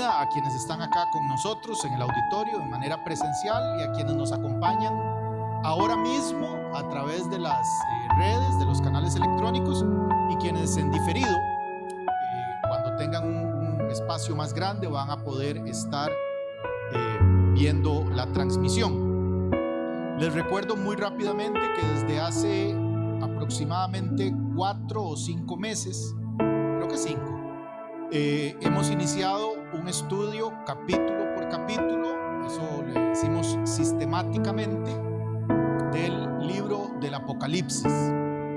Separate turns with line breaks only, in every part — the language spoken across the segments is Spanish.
bienvenida a quienes están acá con nosotros en el auditorio de manera presencial y a quienes nos acompañan ahora mismo a través de las redes, de los canales electrónicos, y quienes en diferido, cuando tengan un espacio más grande, van a poder estar viendo la transmisión. Les recuerdo muy rápidamente que desde hace aproximadamente 4 o 5 meses, creo que 5, hemos iniciado un estudio capítulo por capítulo, eso le decimos sistemáticamente, del libro del Apocalipsis.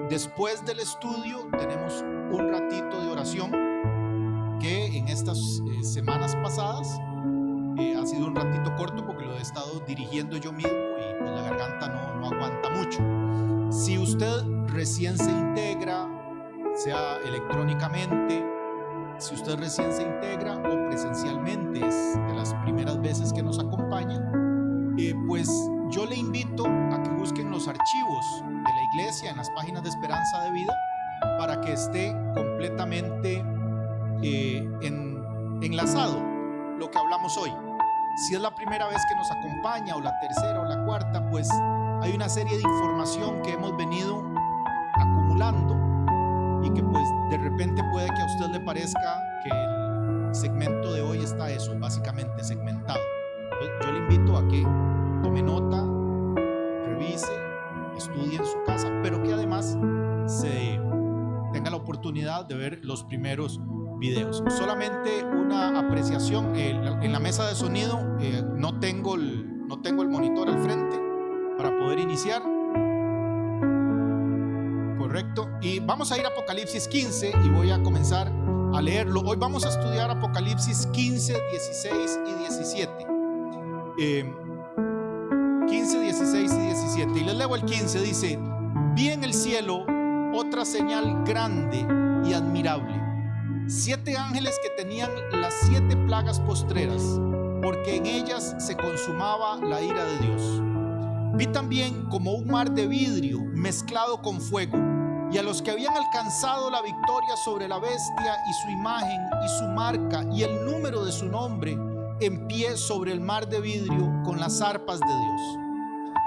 Después del estudio tenemos un ratito de oración que en estas semanas pasadas ha sido un ratito corto porque lo he estado dirigiendo yo mismo y pues la garganta no aguanta mucho. Si usted recién se integra, sea electrónicamente, si usted recién se integra o presencialmente, es de las primeras veces que nos acompaña, pues yo le invito a que busquen los archivos de la iglesia en las páginas de Esperanza de Vida para que esté completamente enlazado lo que hablamos hoy. Si es la primera vez que nos acompaña, o la tercera o la cuarta, pues hay una serie de información que hemos venido acumulando y que pues de repente puede que a usted le parezca que el segmento de hoy está eso, básicamente segmentado. Entonces, yo le invito a que tome nota, revise, estudie en su casa, pero que además se tenga la oportunidad de ver los primeros videos. Solamente una apreciación, en la mesa de sonido no tengo el monitor al frente para poder iniciar. Correcto. Y vamos a ir a Apocalipsis 15 y voy a comenzar a leerlo. Hoy vamos a estudiar Apocalipsis 15, 16 y 17. 15, 16 y 17. Y les leo el 15, dice: vi en el cielo otra señal grande y admirable, 7 ángeles que tenían las 7 plagas postreras, porque en ellas se consumaba la ira de Dios. Vi también como un mar de vidrio mezclado con fuego, y a los que habían alcanzado la victoria sobre la bestia y su imagen y su marca y el número de su nombre, en pie sobre el mar de vidrio con las arpas de Dios.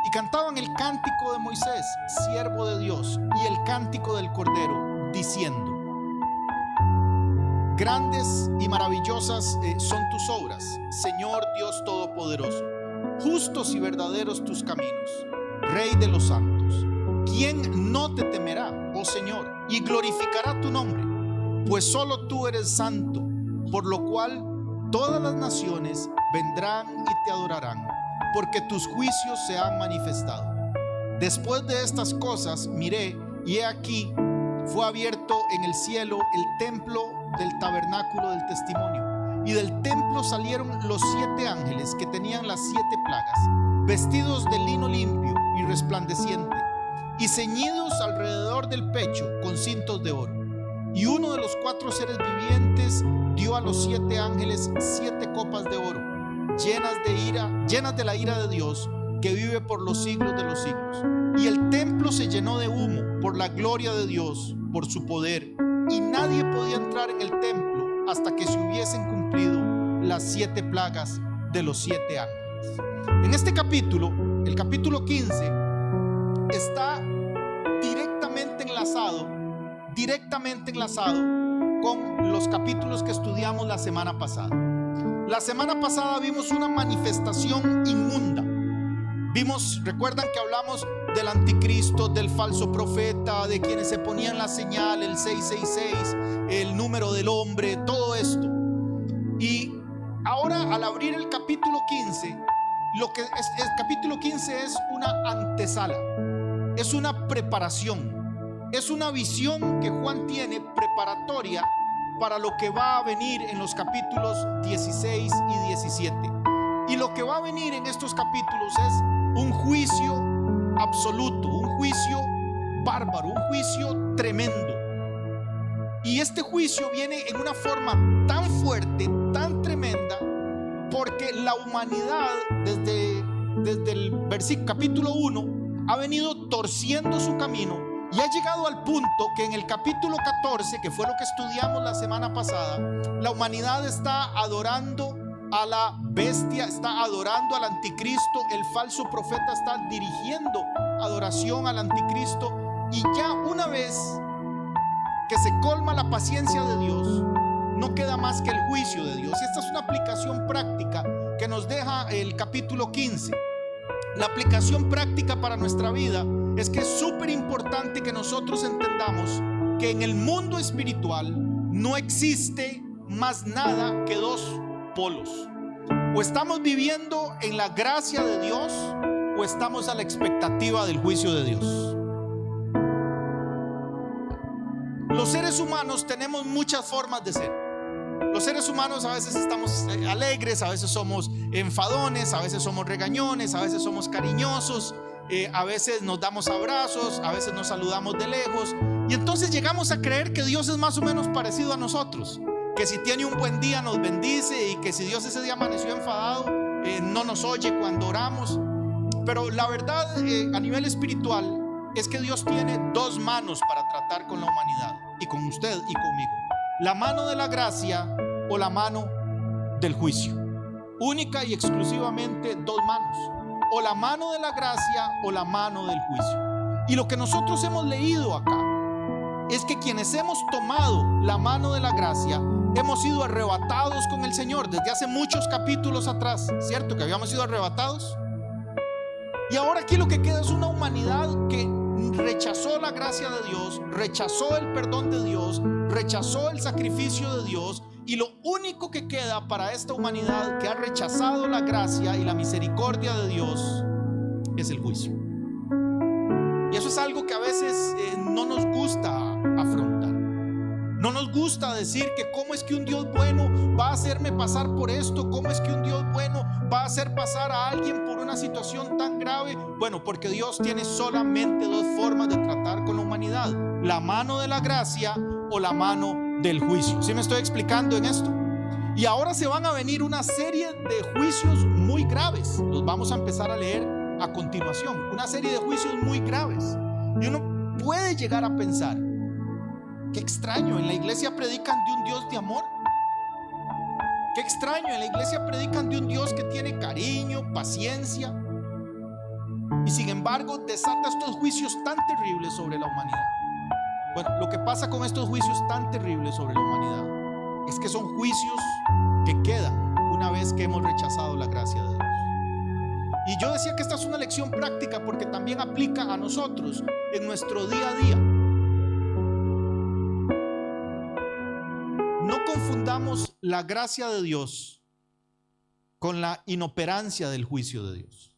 Y cantaban el cántico de Moisés, siervo de Dios, y el cántico del Cordero, diciendo: grandes y maravillosas son tus obras, Señor Dios Todopoderoso. Justos y verdaderos tus caminos, Rey de los santos. ¿Quién no te temerá, oh Señor, y glorificará tu nombre? Pues solo tú eres santo, por lo cual todas las naciones vendrán y te adorarán, porque tus juicios se han manifestado. Después de estas cosas miré, y he aquí, fue abierto en el cielo el templo del tabernáculo del testimonio, y del templo salieron los 7 ángeles que tenían las 7 plagas, vestidos de lino limpio y resplandeciente, y ceñidos alrededor del pecho con cintos de oro. Y uno de los 4 seres vivientes dio a los 7 ángeles 7 copas de oro, llenas de la ira de Dios, que vive por los siglos de los siglos. Y el templo se llenó de humo por la gloria de Dios, por su poder, y nadie podía entrar en el templo hasta que se hubiesen cumplido las 7 plagas de los 7 ángeles. En este capítulo, el capítulo 15, está directamente enlazado con los capítulos que estudiamos la semana pasada. La semana pasada vimos una manifestación inmunda. Recuerdan que hablamos del anticristo, del falso profeta, de quienes se ponían la señal, el 666, el número del hombre, todo esto. Y ahora, al abrir el capítulo 15, el capítulo 15 es una antesala, es una preparación, es una visión que Juan tiene preparatoria para lo que va a venir en los capítulos 16 y 17. Y lo que va a venir en estos capítulos es un juicio absoluto, un juicio bárbaro, un juicio tremendo. Y este juicio viene en una forma tan fuerte, tan tremenda, porque la humanidad desde el capítulo 1 ha venido torciendo su camino y ha llegado al punto que en el capítulo 14, que fue lo que estudiamos la semana pasada, la humanidad está adorando a la bestia, está adorando al anticristo, el falso profeta está dirigiendo adoración al anticristo, y ya una vez que se colma la paciencia de Dios, no queda más que el juicio de Dios. Y esta es una aplicación práctica que nos deja el capítulo 15. La aplicación práctica para nuestra vida es que es súper importante que nosotros entendamos que en el mundo espiritual no existe más nada que dos polos. O estamos viviendo en la gracia de Dios, o estamos a la expectativa del juicio de Dios. Los seres humanos tenemos muchas formas de ser. Los seres humanos a veces estamos alegres, a veces somos enfadones, a veces somos regañones, a veces somos cariñosos, a veces nos damos abrazos, a veces nos saludamos de lejos, y entonces llegamos a creer que Dios es más o menos parecido a nosotros, que si tiene un buen día nos bendice, y que si Dios ese día amaneció enfadado, no nos oye cuando oramos. Pero la verdad, a nivel espiritual, es que Dios tiene dos manos para tratar con la humanidad, y con usted y conmigo: la mano de la gracia o la mano del juicio. Única y exclusivamente dos manos: o la mano de la gracia o la mano del juicio. Y lo que nosotros hemos leído acá es que quienes hemos tomado la mano de la gracia hemos sido arrebatados con el Señor desde hace muchos capítulos atrás, ¿cierto? Que habíamos sido arrebatados. Y ahora aquí lo que queda es una humanidad que rechazó la gracia de Dios, rechazó el perdón de Dios, rechazó el sacrificio de Dios, y lo único que queda para esta humanidad que ha rechazado la gracia y la misericordia de Dios es el juicio. Y eso es algo que a veces no nos gusta afrontar. No nos gusta decir que cómo es que un Dios bueno va a hacerme pasar por esto, cómo es que un Dios bueno va a hacer pasar a alguien por una situación tan grave. Bueno, porque Dios tiene solamente dos formas de tratar con la humanidad: la mano de la gracia o la mano del juicio. ¿Sí me estoy explicando en esto? Y ahora se van a venir una serie de juicios muy graves. Los vamos a empezar a leer a continuación. Una serie de juicios muy graves. Y uno puede llegar a pensar: qué extraño, en la iglesia predican de un Dios de amor. Qué extraño, en la iglesia predican de un Dios que tiene cariño, paciencia, y sin embargo desata estos juicios tan terribles sobre la humanidad. Bueno, lo que pasa con estos juicios tan terribles sobre la humanidad es que son juicios que quedan una vez que hemos rechazado la gracia de Dios. Y yo decía que esta es una lección práctica porque también aplica a nosotros en nuestro día a día. No confundamos la gracia de Dios con la inoperancia del juicio de Dios.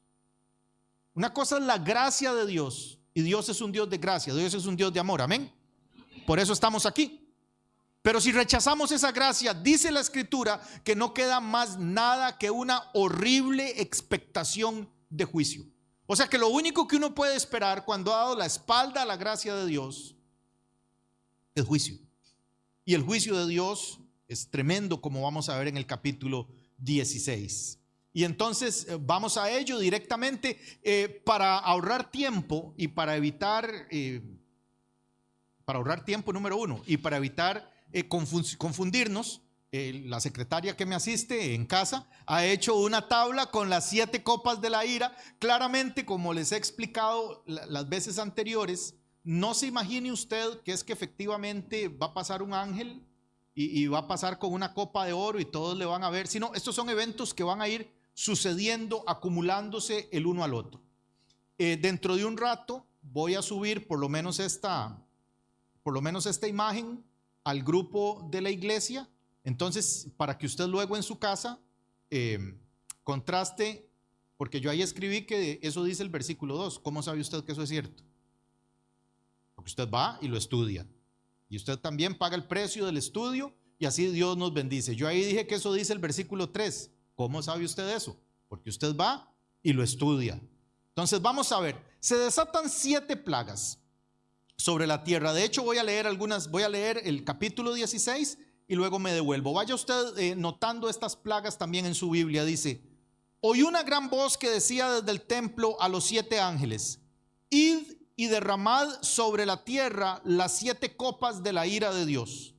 Una cosa es la gracia de Dios, y Dios es un Dios de gracia, Dios es un Dios de amor, amén. Por eso estamos aquí. Pero si rechazamos esa gracia, dice la Escritura que no queda más nada que una horrible expectación de juicio. O sea que lo único que uno puede esperar cuando ha dado la espalda a la gracia de Dios es juicio. Y el juicio de Dios es tremendo, como vamos a ver en el capítulo 16. Y entonces vamos a ello directamente, para ahorrar tiempo y para evitar, número uno, y para evitar confundirnos. La secretaria que me asiste en casa ha hecho una tabla con las 7 copas de la ira. Claramente, como les he explicado las veces anteriores, no se imagine usted que es que efectivamente va a pasar un ángel y va a pasar con una copa de oro y todos le van a ver, sino estos son eventos que van a ir sucediendo, acumulándose el uno al otro. Dentro de un rato voy a subir por lo menos esta imagen al grupo de la iglesia. Entonces, para que usted luego en su casa contraste, porque yo ahí escribí que eso dice el versículo 2. ¿Cómo sabe usted que eso es cierto? Porque usted va y lo estudia, y usted también paga el precio del estudio, y así Dios nos bendice. Yo ahí dije que eso dice el versículo 3. ¿Cómo sabe usted eso? Porque usted va y lo estudia. Entonces vamos a ver, se desatan 7 plagas sobre la tierra. De hecho voy a leer el capítulo 16 y luego me devuelvo. Vaya usted notando estas plagas también en su Biblia. Dice: oí una gran voz que decía desde el templo a los 7 ángeles: id y derramad sobre la tierra las 7 copas de la ira de Dios.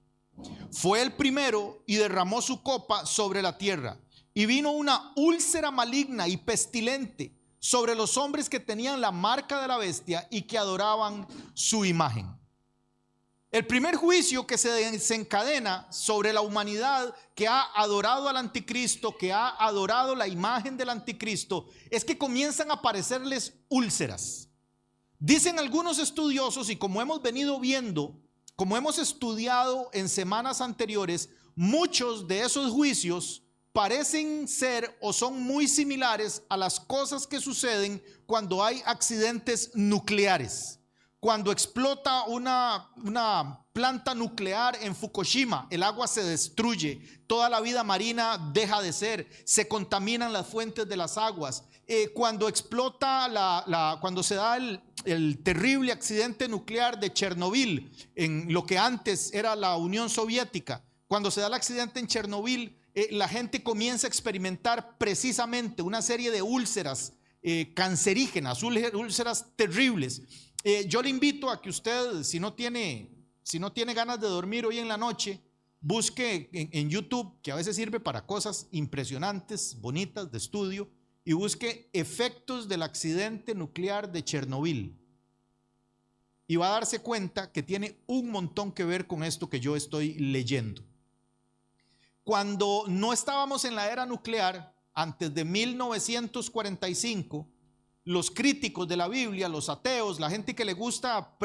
Fue el primero y derramó su copa sobre la tierra, y vino una úlcera maligna y pestilente sobre los hombres que tenían la marca de la bestia y que adoraban su imagen. El primer juicio que se desencadena sobre la humanidad que ha adorado al anticristo, que ha adorado la imagen del anticristo, es que comienzan a aparecerles úlceras. Dicen algunos estudiosos, y como hemos venido viendo, como hemos estudiado en semanas anteriores, muchos de esos juicios parecen ser o son muy similares a las cosas que suceden cuando hay accidentes nucleares. Cuando explota una planta nuclear en Fukushima, el agua se destruye, toda la vida marina deja de ser, se contaminan las fuentes de las aguas. Cuando explota cuando se da el terrible accidente nuclear de Chernobyl, en lo que antes era la Unión Soviética, cuando se da el accidente en Chernobyl, la gente comienza a experimentar precisamente una serie de úlceras cancerígenas, úlceras terribles. Yo le invito a que usted, si no tiene ganas de dormir hoy en la noche, busque en YouTube, que a veces sirve para cosas impresionantes, bonitas, de estudio, y busque efectos del accidente nuclear de Chernobyl. Y va a darse cuenta que tiene un montón que ver con esto que yo estoy leyendo. Cuando no estábamos en la era nuclear, antes de 1945, los críticos de la Biblia, los ateos, la gente que le gusta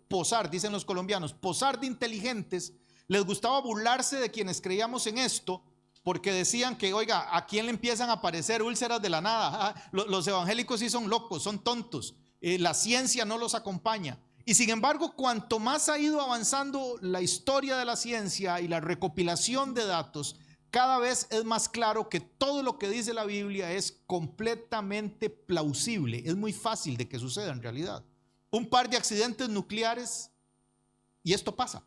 posar, dicen los colombianos, posar de inteligentes, les gustaba burlarse de quienes creíamos en esto, porque decían que, oiga, ¿a quién le empiezan a aparecer úlceras de la nada? Los evangélicos sí son locos, son tontos, la ciencia no los acompaña. Y sin embargo, cuanto más ha ido avanzando la historia de la ciencia y la recopilación de datos, cada vez es más claro que todo lo que dice la Biblia es completamente plausible. Es muy fácil de que suceda en realidad. Un par de accidentes nucleares y esto pasa.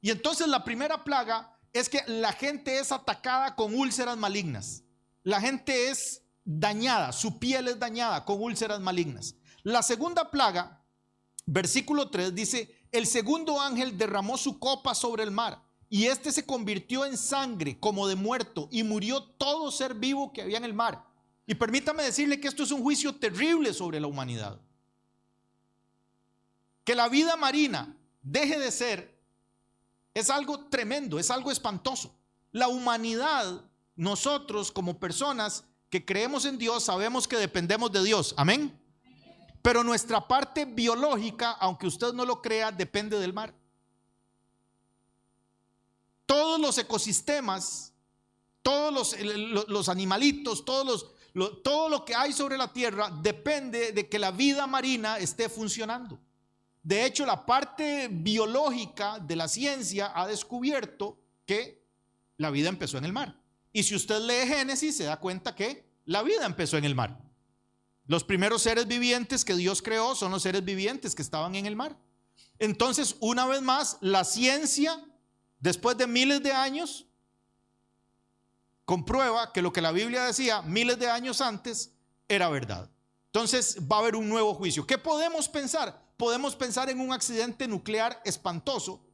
Y entonces la primera plaga es que la gente es atacada con úlceras malignas. La gente es dañada, su piel es dañada con úlceras malignas. La segunda plaga, versículo 3, dice: el segundo ángel derramó su copa sobre el mar, y este se convirtió en sangre como de muerto, y murió todo ser vivo que había en el mar. Y permítame decirle que esto es un juicio terrible sobre la humanidad. Que la vida marina deje de ser es algo tremendo, es algo espantoso. La humanidad, nosotros como personas que creemos en Dios, sabemos que dependemos de Dios. Amén. Pero nuestra parte biológica, aunque usted no lo crea, depende del mar. Todos los ecosistemas, todos los animalitos, todo lo que hay sobre la tierra depende de que la vida marina esté funcionando. De hecho, la parte biológica de la ciencia ha descubierto que la vida empezó en el mar. Y si usted lee Génesis, se da cuenta que la vida empezó en el mar. Los primeros seres vivientes que Dios creó son los seres vivientes que estaban en el mar. Entonces, una vez más, la ciencia, después de miles de años, comprueba que lo que la Biblia decía miles de años antes era verdad. Entonces va a haber un nuevo juicio. ¿Qué podemos pensar? Podemos pensar en un accidente nuclear espantoso,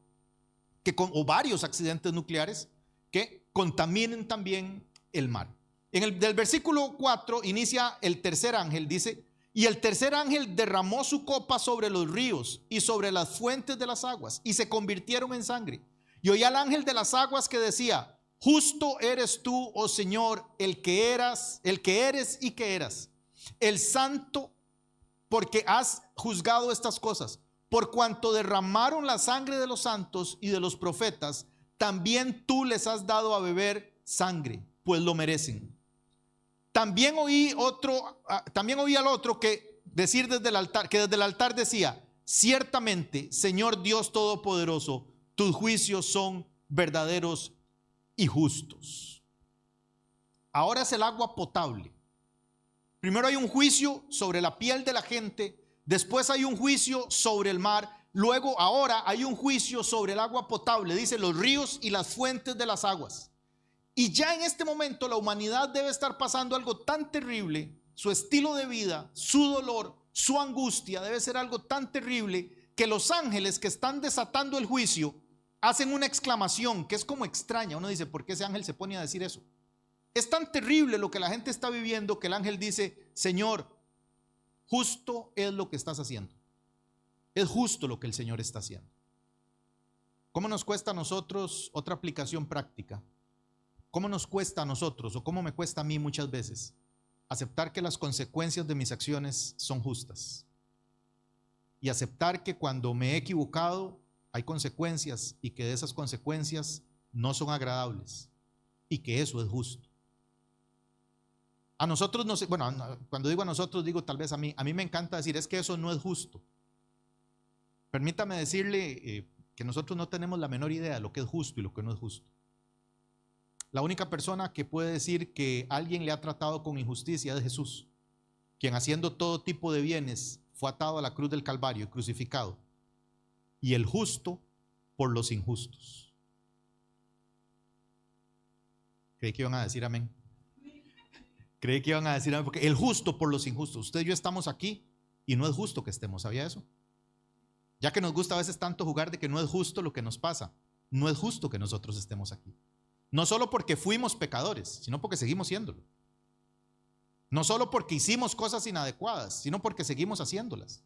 o varios accidentes nucleares que contaminen también el mar. Del versículo 4 inicia el tercer ángel, dice: y el tercer ángel derramó su copa sobre los ríos y sobre las fuentes de las aguas, y se convirtieron en sangre. Y oí al ángel de las aguas que decía: justo eres tú, oh Señor, el que eres y que eras, el santo, porque has juzgado estas cosas. Por cuanto derramaron la sangre de los santos y de los profetas, también tú les has dado a beber sangre, pues lo merecen. También oí al otro que decir desde el altar, que desde el altar decía: ciertamente, Señor Dios Todopoderoso, tus juicios son verdaderos y justos. Ahora es el agua potable. Primero hay un juicio sobre la piel de la gente, después hay un juicio sobre el mar, luego ahora hay un juicio sobre el agua potable, dice los ríos y las fuentes de las aguas. Y ya en este momento la humanidad debe estar pasando algo tan terrible, su estilo de vida, su dolor, su angustia debe ser algo tan terrible que los ángeles que están desatando el juicio hacen una exclamación que es como extraña. Uno dice: ¿por qué ese ángel se pone a decir eso? Es tan terrible lo que la gente está viviendo que el ángel dice: Señor, justo es lo que estás haciendo. Es justo lo que el Señor está haciendo. ¿Cómo nos cuesta a nosotros, otra aplicación práctica? ¿Cómo nos cuesta a nosotros, o cómo me cuesta a mí muchas veces, aceptar que las consecuencias de mis acciones son justas? Y aceptar que cuando me he equivocado hay consecuencias, y que de esas consecuencias no son agradables, y que eso es justo. A nosotros no sé, bueno, cuando digo a nosotros, digo tal vez a mí me encanta decir: es que eso no es justo. Permítame decirle que nosotros no tenemos la menor idea de lo que es justo y lo que no es justo. La única persona que puede decir que alguien le ha tratado con injusticia es Jesús, quien, haciendo todo tipo de bienes, fue atado a la cruz del Calvario y crucificado. Y el justo por los injustos. Creí que iban a decir amén. Creí que iban a decir amén, porque el justo por los injustos. Usted y yo estamos aquí y no es justo que estemos, ¿sabía eso? Ya que nos gusta a veces tanto jugar de que no es justo lo que nos pasa, no es justo que nosotros estemos aquí. No solo porque fuimos pecadores, sino porque seguimos siéndolo. No solo porque hicimos cosas inadecuadas, sino porque seguimos haciéndolas.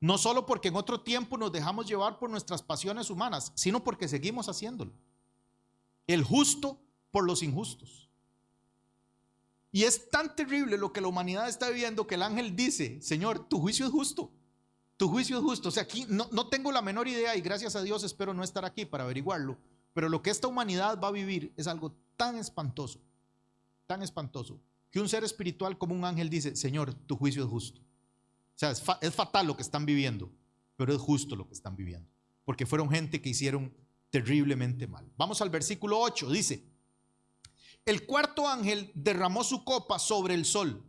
No solo porque en otro tiempo nos dejamos llevar por nuestras pasiones humanas, sino porque seguimos haciéndolo. El justo por los injustos. Y es tan terrible lo que la humanidad está viviendo que el ángel dice: Señor, tu juicio es justo. Tu juicio es justo. O sea, aquí no tengo la menor idea, y gracias a Dios espero no estar aquí para averiguarlo. Pero lo que esta humanidad va a vivir es algo tan espantoso, que un ser espiritual como un ángel dice: Señor, tu juicio es justo. O sea, es fatal lo que están viviendo, pero es justo lo que están viviendo, porque fueron gente que hicieron terriblemente mal. Vamos al versículo 8, dice: el cuarto ángel derramó su copa sobre el sol,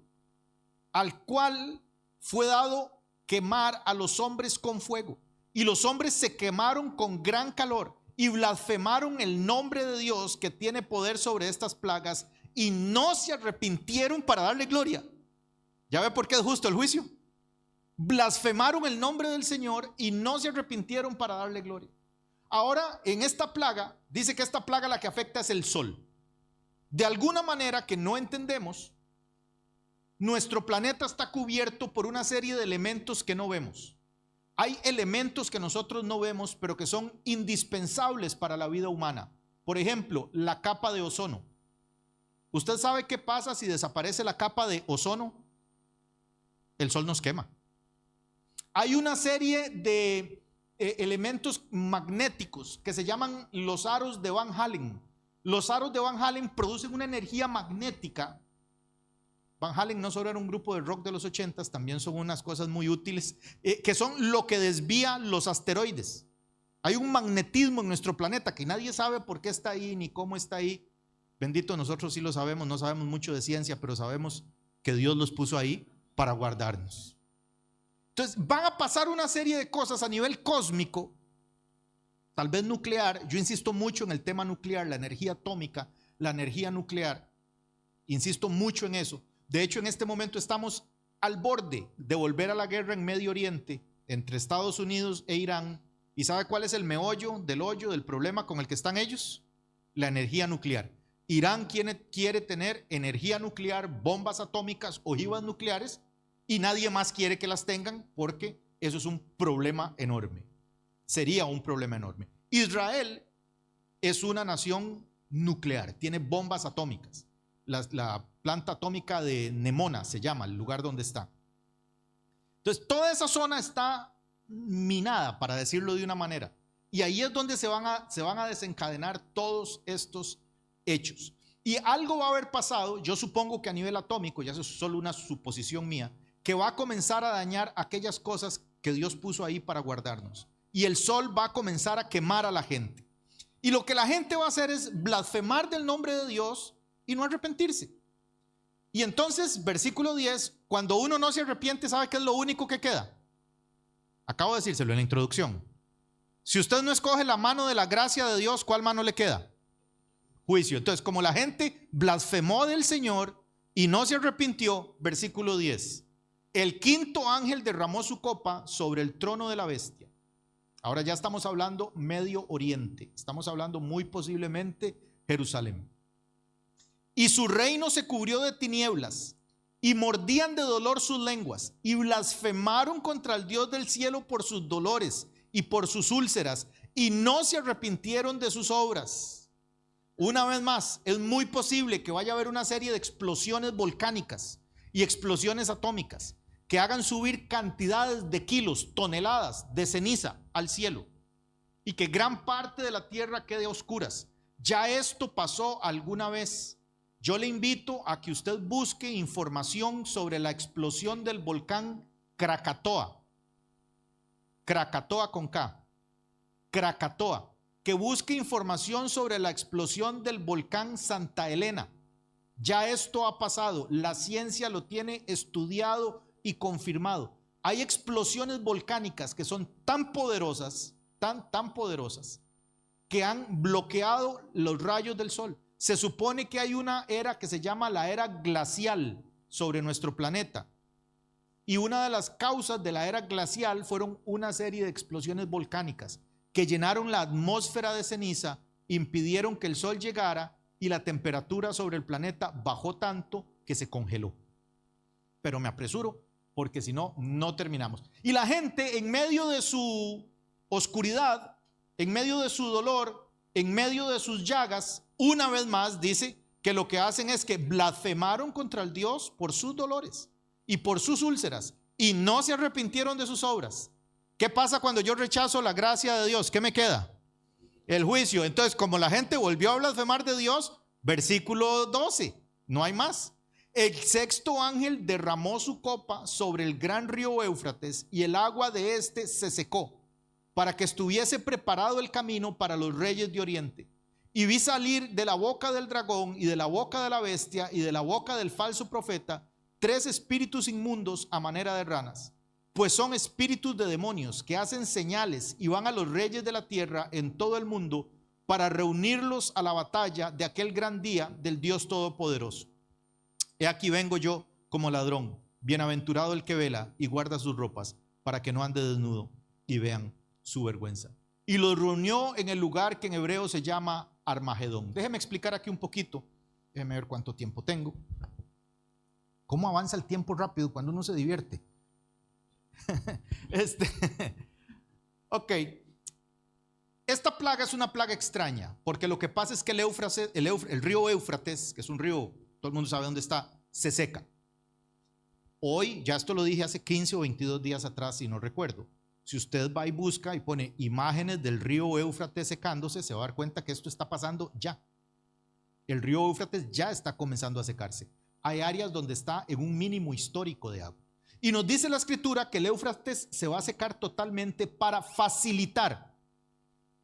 al cual fue dado quemar a los hombres con fuego, y los hombres se quemaron con gran calor, y blasfemaron el nombre de Dios, que tiene poder sobre estas plagas, y no se arrepintieron para darle gloria. ¿Ya ve por qué es justo el juicio? Blasfemaron el nombre del Señor y no se arrepintieron para darle gloria. Ahora, en esta plaga, dice que esta plaga la que afecta es el sol. De alguna manera que no entendemos, nuestro planeta está cubierto por una serie de elementos que no vemos. Hay elementos que nosotros no vemos, pero que son indispensables para la vida humana. Por ejemplo, la capa de ozono. ¿Usted sabe qué pasa si desaparece la capa de ozono? El sol nos quema. Hay una serie de elementos magnéticos que se llaman los aros de Van Halen. Los aros de Van Halen producen una energía magnética. Van Halen no solo era un grupo de rock de los 80s, también son unas cosas muy útiles, que son lo que desvía los asteroides. Hay un magnetismo en nuestro planeta que nadie sabe por qué está ahí ni cómo está ahí. Bendito, nosotros sí lo sabemos, no sabemos mucho de ciencia, pero sabemos que Dios los puso ahí para guardarnos. Entonces van a pasar una serie de cosas a nivel cósmico, tal vez nuclear. Yo insisto mucho en el tema nuclear, la energía atómica, la energía nuclear. Insisto mucho en eso. De hecho, en este momento estamos al borde de volver a la guerra en Medio Oriente entre Estados Unidos e Irán. ¿Y sabe cuál es el meollo del hoyo, del problema con el que están ellos? La energía nuclear. Irán quiere tener energía nuclear, bombas atómicas, ojivas nucleares, y nadie más quiere que las tengan, porque eso es un problema enorme. Sería un problema enorme. Israel es una nación nuclear, tiene bombas atómicas. La planta atómica de Nemona se llama el lugar donde está. Entonces toda esa zona está minada, para decirlo de una manera, y ahí es donde se van a desencadenar todos estos hechos. Y algo va a haber pasado, yo supongo que a nivel atómico, ya eso es solo una suposición mía, que va a comenzar a dañar aquellas cosas que Dios puso ahí para guardarnos, y el sol va a comenzar a quemar a la gente, y lo que la gente va a hacer es blasfemar del nombre de Dios y no arrepentirse. Y entonces, versículo 10, cuando uno no se arrepiente, ¿sabe qué es lo único que queda? Acabo de decírselo en la introducción. Si usted no escoge la mano de la gracia de Dios, ¿cuál mano le queda? Juicio. Entonces, como la gente blasfemó del Señor y no se arrepintió, versículo 10, el quinto ángel derramó su copa sobre el trono de la bestia. Ahora ya estamos hablando Medio Oriente, estamos hablando muy posiblemente Jerusalén. y su reino se cubrió de tinieblas, y mordían de dolor sus lenguas, y blasfemaron contra el Dios del cielo por sus dolores y por sus úlceras, y no se arrepintieron de sus obras. Una vez más, es muy posible que vaya a haber una serie de explosiones volcánicas y explosiones atómicas que hagan subir cantidades de kilos, toneladas de ceniza al cielo, y que gran parte de la tierra quede a oscuras. Ya esto pasó alguna vez. Yo le invito a que usted busque información sobre la explosión del volcán Krakatoa. Krakatoa con K. Krakatoa. Que busque información sobre la explosión del volcán Santa Elena. Ya esto ha pasado. La ciencia lo tiene estudiado y confirmado. Hay explosiones volcánicas que son tan poderosas, tan poderosas, que han bloqueado los rayos del sol. Se supone que hay una era que se llama la era glacial sobre nuestro planeta. Y una de las causas de la era glacial fueron una serie de explosiones volcánicas que llenaron la atmósfera de ceniza, impidieron que el sol llegara y la temperatura sobre el planeta bajó tanto que se congeló. Pero me apresuro porque si no, no terminamos. Y la gente en medio de su oscuridad, en medio de su dolor, en medio de sus llagas, una vez más dice que lo que hacen es que blasfemaron contra el Dios por sus dolores y por sus úlceras y no se arrepintieron de sus obras. ¿Qué pasa cuando yo rechazo la gracia de Dios? ¿Qué me queda? El juicio. Entonces, como la gente volvió a blasfemar de Dios, versículo 12, no hay más. El sexto ángel derramó su copa sobre el gran río Éufrates y el agua de este se secó, para que estuviese preparado el camino para los reyes de Oriente. Y vi salir de la boca del dragón y de la boca de la bestia y de la boca del falso profeta 3 espíritus inmundos a manera de ranas, pues son espíritus de demonios que hacen señales y van a los reyes de la tierra en todo el mundo para reunirlos a la batalla de aquel gran día del Dios Todopoderoso. He aquí vengo yo como ladrón, bienaventurado el que vela y guarda sus ropas para que no ande desnudo y vean su vergüenza. Y los reunió en el lugar que en hebreo se llama Armagedón. Déjeme explicar aquí un poquito. Déjeme ver cuánto tiempo tengo. ¿Cómo avanza el tiempo rápido cuando uno se divierte? Ok. Esta plaga es una plaga extraña, porque lo que pasa es que el río Éufrates, que es un río, todo el mundo sabe dónde está, se seca. Hoy, ya esto lo dije hace 15 o 22 días atrás, si no recuerdo. Si usted va y busca y pone imágenes del río Éufrates secándose, se va a dar cuenta que esto está pasando ya. El río Éufrates ya está comenzando a secarse. Hay áreas donde está en un mínimo histórico de agua. Y nos dice la escritura que el Éufrates se va a secar totalmente para facilitar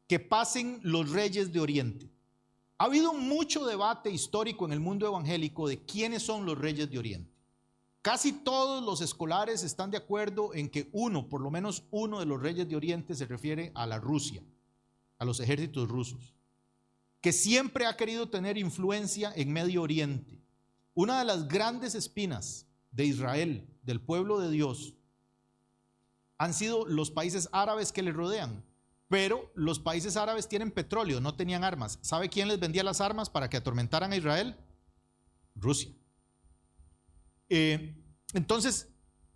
que pasen los reyes de Oriente. Ha habido mucho debate histórico en el mundo evangélico de quiénes son los reyes de Oriente. Casi todos los escolares están de acuerdo en que por lo menos uno de los reyes de Oriente se refiere a la Rusia, a los ejércitos rusos, que siempre ha querido tener influencia en Medio Oriente. Una de las grandes espinas de Israel, del pueblo de Dios, han sido los países árabes que le rodean. Pero los países árabes tienen petróleo, no tenían armas. ¿Sabe quién les vendía las armas para que atormentaran a Israel? Rusia. Entonces,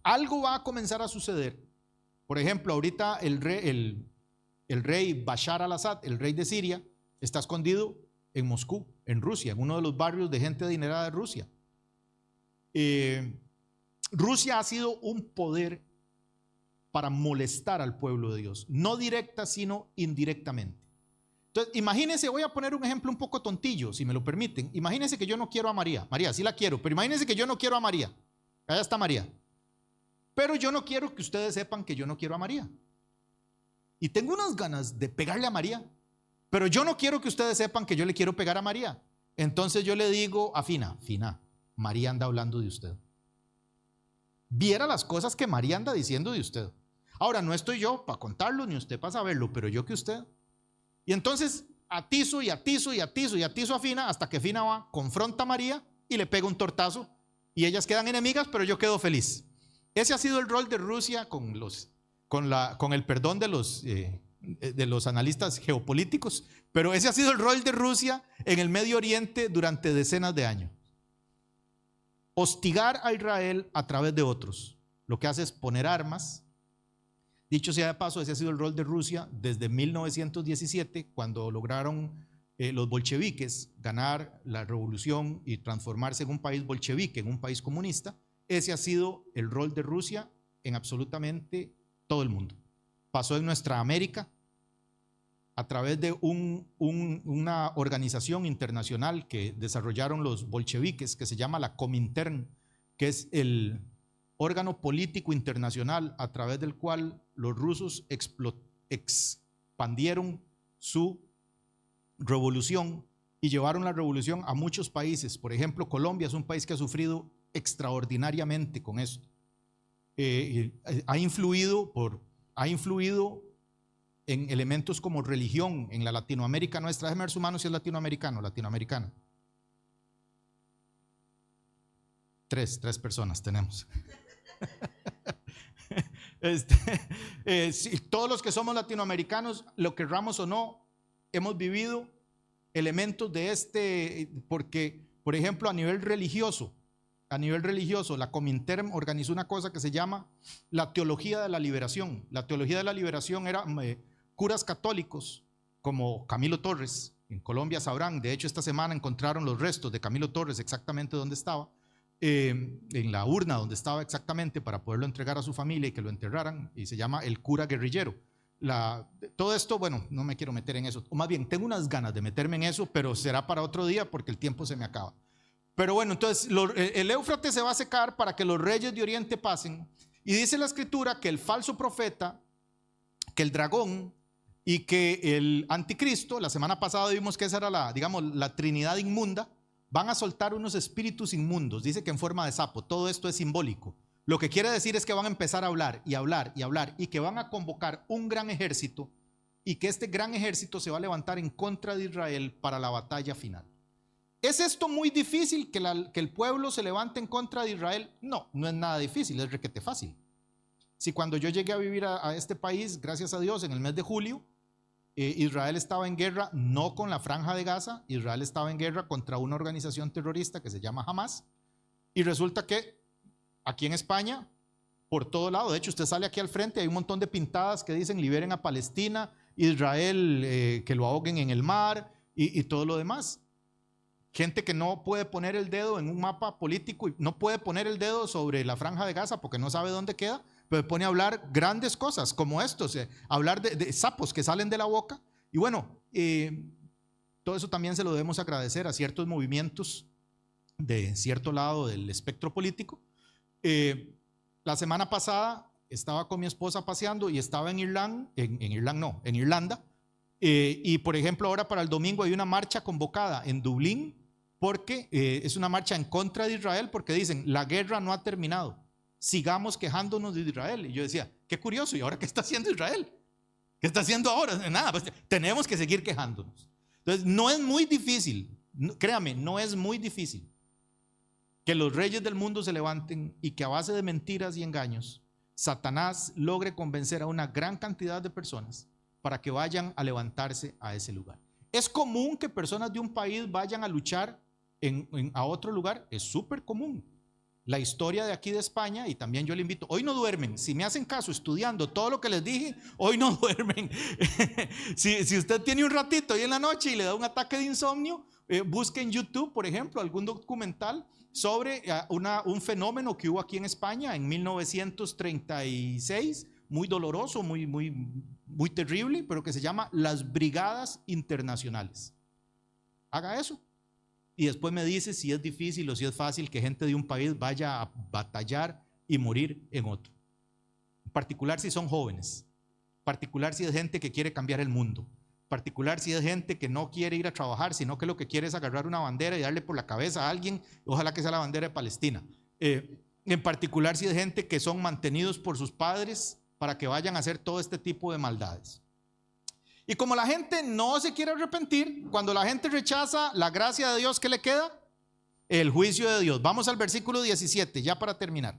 algo va a comenzar a suceder. Por ejemplo, ahorita el rey Bashar al-Assad, el rey de Siria, está escondido en Moscú, en Rusia, en uno de los barrios de gente adinerada de Rusia. Rusia ha sido un poder para molestar al pueblo de Dios, no directa sino indirectamente. Entonces, imagínense, voy a poner un ejemplo un poco tontillo, si me lo permiten. Imagínense que yo no quiero a María. María, sí la quiero, pero imagínense que yo no quiero a María. Allá está María. Pero yo no quiero que ustedes sepan que yo no quiero a María. Y tengo unas ganas de pegarle a María, pero yo no quiero que ustedes sepan que yo le quiero pegar a María. Entonces yo le digo a Fina, María anda hablando de usted. Viera las cosas que María anda diciendo de usted. Ahora, no estoy yo para contarlo, ni usted para saberlo, pero yo que usted. Y entonces atizo y atizo y atizo y atizo a Fina hasta que Fina va, confronta a María y le pega un tortazo y ellas quedan enemigas, pero yo quedo feliz. Ese ha sido el rol de Rusia con el perdón de de los analistas geopolíticos, pero ese ha sido el rol de Rusia en el Medio Oriente durante decenas de años. Hostigar a Israel a través de otros. Lo que hace es poner armas. Dicho sea de paso, ese ha sido el rol de Rusia desde 1917, cuando lograron los bolcheviques ganar la revolución y transformarse en un país bolchevique, en un país comunista. Ese ha sido el rol de Rusia en absolutamente todo el mundo. Pasó en nuestra América a través de una organización internacional que desarrollaron los bolcheviques, que se llama la Comintern, que es el órgano político internacional a través del cual los rusos expandieron su revolución y llevaron la revolución a muchos países. Por ejemplo, Colombia es un país que ha sufrido extraordinariamente con esto. Ha influido en elementos como religión en la Latinoamérica nuestra. Déjeme ver su mano si es latinoamericana. Tres personas tenemos. Todos los que somos latinoamericanos, lo querramos o no, hemos vivido elementos de porque, por ejemplo, a nivel religioso, la Comintern organizó una cosa que se llama la teología de la liberación. La teología de la liberación era curas católicos como Camilo Torres. En Colombia sabrán, de hecho esta semana encontraron los restos de Camilo Torres exactamente donde estaba, en la urna donde estaba exactamente, para poderlo entregar a su familia y que lo enterraran, y se llama el cura guerrillero. Todo esto, bueno, no me quiero meter en eso, o más bien tengo unas ganas de meterme en eso, pero será para otro día porque el tiempo se me acaba. Pero bueno, entonces el Éufrates se va a secar para que los reyes de Oriente pasen, y dice la escritura que el falso profeta, que el dragón y que el anticristo, la semana pasada vimos que esa era la trinidad inmunda, van a soltar unos espíritus inmundos, dice que en forma de sapo. Todo esto es simbólico. Lo que quiere decir es que van a empezar a hablar y hablar y hablar, y que van a convocar un gran ejército, y que este gran ejército se va a levantar en contra de Israel para la batalla final. ¿Es esto muy difícil que el pueblo se levante en contra de Israel? No, no es nada difícil, es requete fácil. Si cuando yo llegué a vivir a este país, gracias a Dios, en el mes de julio, Israel estaba en guerra no con la Franja de Gaza, Israel estaba en guerra contra una organización terrorista que se llama Hamas, y resulta que aquí en España, por todo lado, de hecho usted sale aquí al frente, hay un montón de pintadas que dicen liberen a Palestina, Israel que lo ahoguen en el mar y todo lo demás. Gente que no puede poner el dedo en un mapa político y no puede poner el dedo sobre la Franja de Gaza porque no sabe dónde queda, pero pone a hablar grandes cosas como estos, hablar de sapos que salen de la boca. Y bueno, todo eso también se lo debemos agradecer a ciertos movimientos de cierto lado del espectro político. La semana pasada estaba con mi esposa paseando y estaba en Irlanda. Y por ejemplo, ahora para el domingo hay una marcha convocada en Dublín, porque es una marcha en contra de Israel, porque dicen, la guerra no ha terminado, sigamos quejándonos de Israel. Y yo decía, qué curioso, ¿y ahora qué está haciendo Israel? ¿Qué está haciendo ahora? Nada, pues tenemos que seguir quejándonos. Entonces, no es muy difícil, créame, no es muy difícil que los reyes del mundo se levanten y que a base de mentiras y engaños, Satanás logre convencer a una gran cantidad de personas para que vayan a levantarse a ese lugar. Es común que personas de un país vayan a luchar a otro lugar, es súper común. La historia de aquí de España, y también yo le invito, hoy no duermen, si me hacen caso estudiando todo lo que les dije, hoy no duermen. si usted tiene un ratito hoy en la noche y le da un ataque de insomnio, busque en YouTube, por ejemplo, algún documental sobre un fenómeno que hubo aquí en España en 1936, muy doloroso, muy terrible, pero que se llama las Brigadas Internacionales. Haga eso y después me dice si es difícil o si es fácil que gente de un país vaya a batallar y morir en otro. En particular si son jóvenes, en particular si es gente que quiere cambiar el mundo, en particular si es gente que no quiere ir a trabajar, sino que lo que quiere es agarrar una bandera y darle por la cabeza a alguien, ojalá que sea la bandera de Palestina. En particular si es gente que son mantenidos por sus padres para que vayan a hacer todo este tipo de maldades. Y como la gente no se quiere arrepentir, cuando la gente rechaza la gracia de Dios, ¿qué le queda? El juicio de Dios. Vamos al versículo 17, ya para terminar.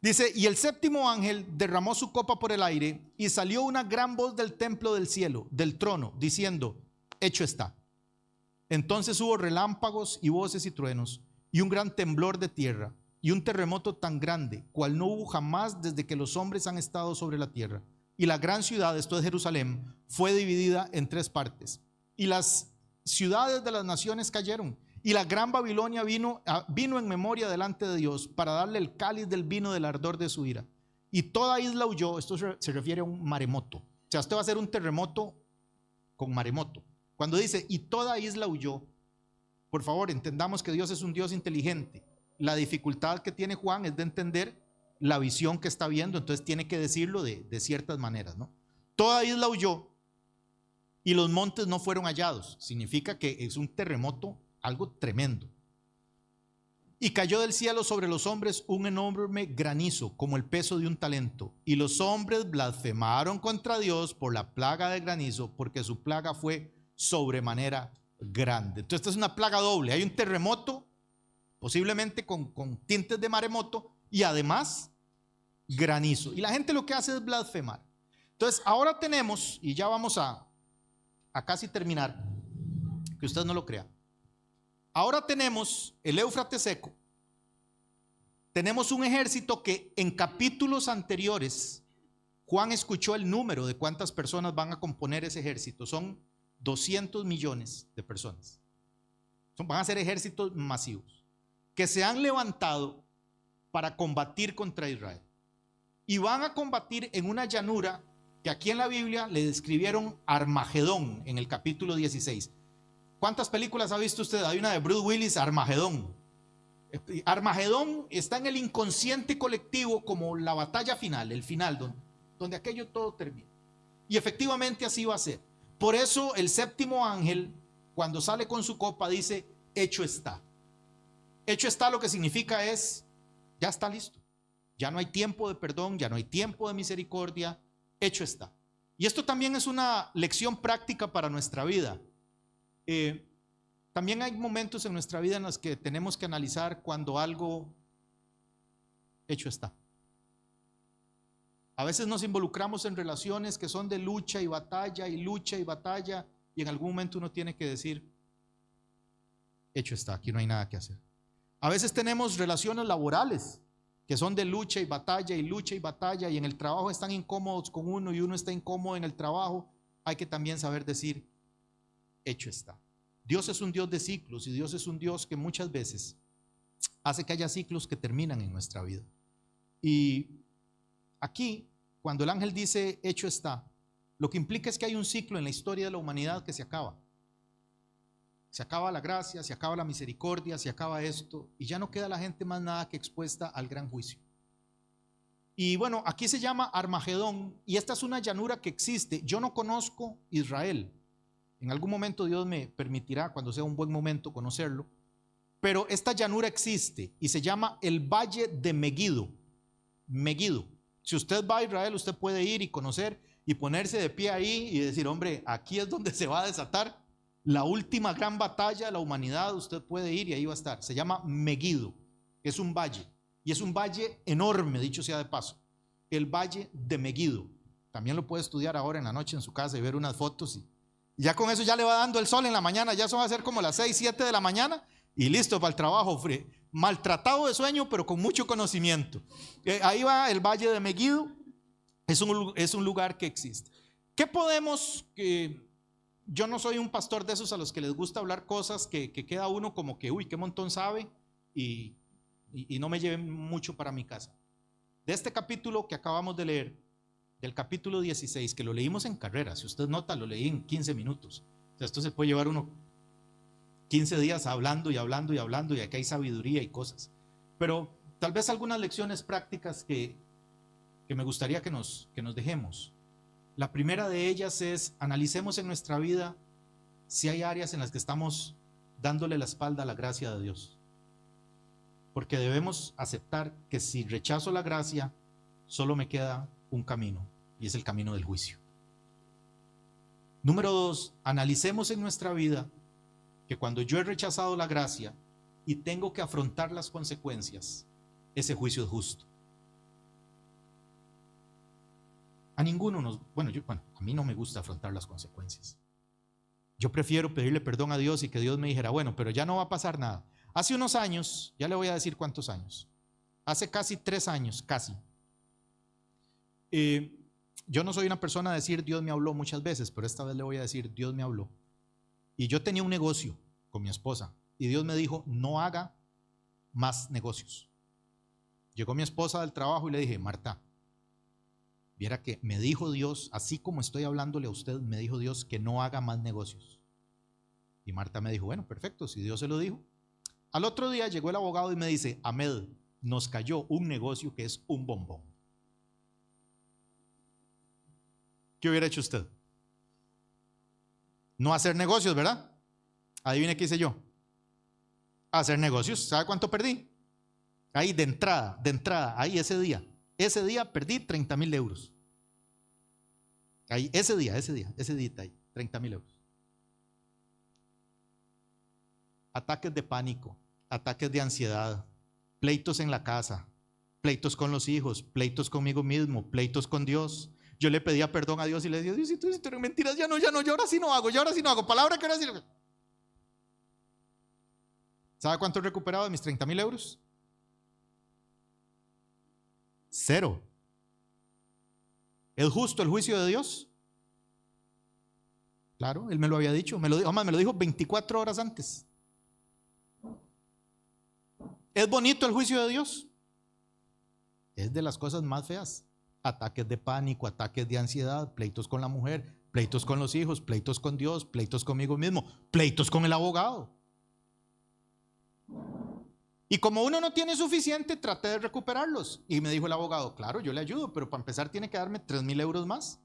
Dice, y el séptimo ángel derramó su copa por el aire y salió una gran voz del templo del cielo, del trono, diciendo, hecho está. Entonces hubo relámpagos y voces y truenos y un gran temblor de tierra y un terremoto tan grande, cual no hubo jamás desde que los hombres han estado sobre la tierra. Y la gran ciudad, esto es Jerusalén, fue dividida en 3 partes. Y las ciudades de las naciones cayeron. Y la gran Babilonia vino en memoria delante de Dios para darle el cáliz del vino del ardor de su ira. Y toda isla huyó. Esto se refiere a un maremoto. O sea, esto va a ser un terremoto con maremoto. Cuando dice, y toda isla huyó, por favor, entendamos que Dios es un Dios inteligente. La dificultad que tiene Juan es de entender la visión que está viendo, entonces tiene que decirlo de ciertas maneras, ¿no? Toda isla huyó y los montes no fueron hallados. Significa que es un terremoto, algo tremendo. Y cayó del cielo sobre los hombres un enorme granizo, como el peso de un talento. Y los hombres blasfemaron contra Dios por la plaga del granizo, porque su plaga fue sobremanera grande. Entonces esta es una plaga doble. Hay un terremoto, posiblemente con tintes de maremoto, y además granizo. Y la gente lo que hace es blasfemar. Entonces ahora tenemos, y ya vamos a casi terminar, que usted no lo crea. Ahora tenemos el Éufrates seco. Tenemos un ejército que en capítulos anteriores Juan escuchó el número de cuántas personas van a componer ese ejército. Son 200 millones de personas. Van a ser ejércitos masivos que se han levantado para combatir contra Israel. Y van a combatir en una llanura que aquí en la Biblia le describieron Armagedón en el capítulo 16. ¿Cuántas películas ha visto usted? Hay una de Bruce Willis, Armagedón. Armagedón está en el inconsciente colectivo como la batalla final, el final, donde aquello todo termina. Y efectivamente así va a ser. Por eso el séptimo ángel, cuando sale con su copa, dice, hecho está. Hecho está, lo que significa es, ya está listo. Ya no hay tiempo de perdón, ya no hay tiempo de misericordia, hecho está. Y esto también es una lección práctica para nuestra vida. También hay momentos en nuestra vida en los que tenemos que analizar cuando algo hecho está. A veces nos involucramos en relaciones que son de lucha y batalla y lucha y batalla, y en algún momento uno tiene que decir, hecho está, aquí no hay nada que hacer. A veces tenemos relaciones laborales que son de lucha y batalla y lucha y batalla, y en el trabajo están incómodos con uno y uno está incómodo en el trabajo. Hay que también saber decir, hecho está. Dios es un Dios de ciclos, y Dios es un Dios que muchas veces hace que haya ciclos que terminan en nuestra vida. Y aquí, cuando el ángel dice hecho está, lo que implica es que hay un ciclo en la historia de la humanidad que se acaba. Se acaba la gracia, se acaba la misericordia, se acaba esto, y ya no queda la gente más nada que expuesta al gran juicio. Y bueno, aquí se llama Armagedón, y esta es una llanura que existe. Yo no conozco Israel. En algún momento Dios me permitirá, cuando sea un buen momento, conocerlo. Pero esta llanura existe y se llama el Valle de Megido. Megido. Si usted va a Israel, usted puede ir y conocer y ponerse de pie ahí y decir, hombre, aquí es donde se va a desatar la última gran batalla de la humanidad. Usted puede ir y ahí va a estar. Se llama Megido. Es un valle. Y es un valle enorme, dicho sea de paso. El Valle de Megido. También lo puede estudiar ahora en la noche en su casa y ver unas fotos, y ya con eso ya le va dando el sol en la mañana. Ya son a ser como las 6, 7 de la mañana y listo para el trabajo. Maltratado de sueño, pero con mucho conocimiento. Ahí va el Valle de Megido. Es un lugar que existe. ¿Qué podemos? Yo no soy un pastor de esos a los que les gusta hablar cosas que queda uno como que, uy, qué montón sabe, y no me lleven mucho para mi casa. De este capítulo que acabamos de leer, del capítulo 16, que lo leímos en carrera, si usted nota, lo leí en 15 minutos. O sea, esto se puede llevar uno 15 días hablando y hablando y hablando, y aquí hay sabiduría y cosas. Pero tal vez algunas lecciones prácticas que me gustaría que nos dejemos. La primera de ellas es, analicemos en nuestra vida si hay áreas en las que estamos dándole la espalda a la gracia de Dios. Porque debemos aceptar que si rechazo la gracia, solo me queda un camino, y es el camino del juicio. Número 2, analicemos en nuestra vida que cuando yo he rechazado la gracia y tengo que afrontar las consecuencias, ese juicio es justo. A ninguno a mí no me gusta afrontar las consecuencias. Yo prefiero pedirle perdón a Dios y que Dios me dijera, bueno, pero ya no va a pasar nada. Hace unos años, ya le voy a decir cuántos años, hace casi 3 años, casi. Yo no soy una persona a decir Dios me habló muchas veces, pero esta vez le voy a decir Dios me habló. Y yo tenía un negocio con mi esposa y Dios me dijo, no haga más negocios. Llegó mi esposa del trabajo y le dije, Marta, viera que me dijo Dios, así como estoy hablándole a usted, me dijo Dios que no haga más negocios. Y Marta me dijo, bueno, perfecto, si Dios se lo dijo. Al otro día llegó el abogado y me dice, Ahmed, nos cayó un negocio que es un bombón. ¿Qué hubiera hecho usted? No hacer negocios, ¿verdad? Adivine qué hice yo. Hacer negocios. ¿Sabe cuánto perdí? Ahí de entrada, ahí ese día perdí 30,000 euros. Ahí, ese día, ahí, 30,000 euros. Ataques de pánico, ataques de ansiedad, pleitos en la casa, pleitos con los hijos, pleitos conmigo mismo, pleitos con Dios. Yo le pedía perdón a Dios y le decía, Dios, si tú eres mentiras, ya no, yo ahora sí no hago, palabra que ahora sí. ¿Sabe cuánto he recuperado de mis 30,000 euros? 0. ¿Es justo el juicio de Dios? Claro, Él me lo había dicho, me lo dijo 24 horas antes. ¿Es bonito el juicio de Dios? Es de las cosas más feas. Ataques de pánico, ataques de ansiedad, pleitos con la mujer, pleitos con los hijos, pleitos con Dios, pleitos conmigo mismo, pleitos con el abogado. Y como uno no tiene suficiente, traté de recuperarlos. Y me dijo el abogado, claro, yo le ayudo, pero para empezar tiene que darme 3,000 euros más.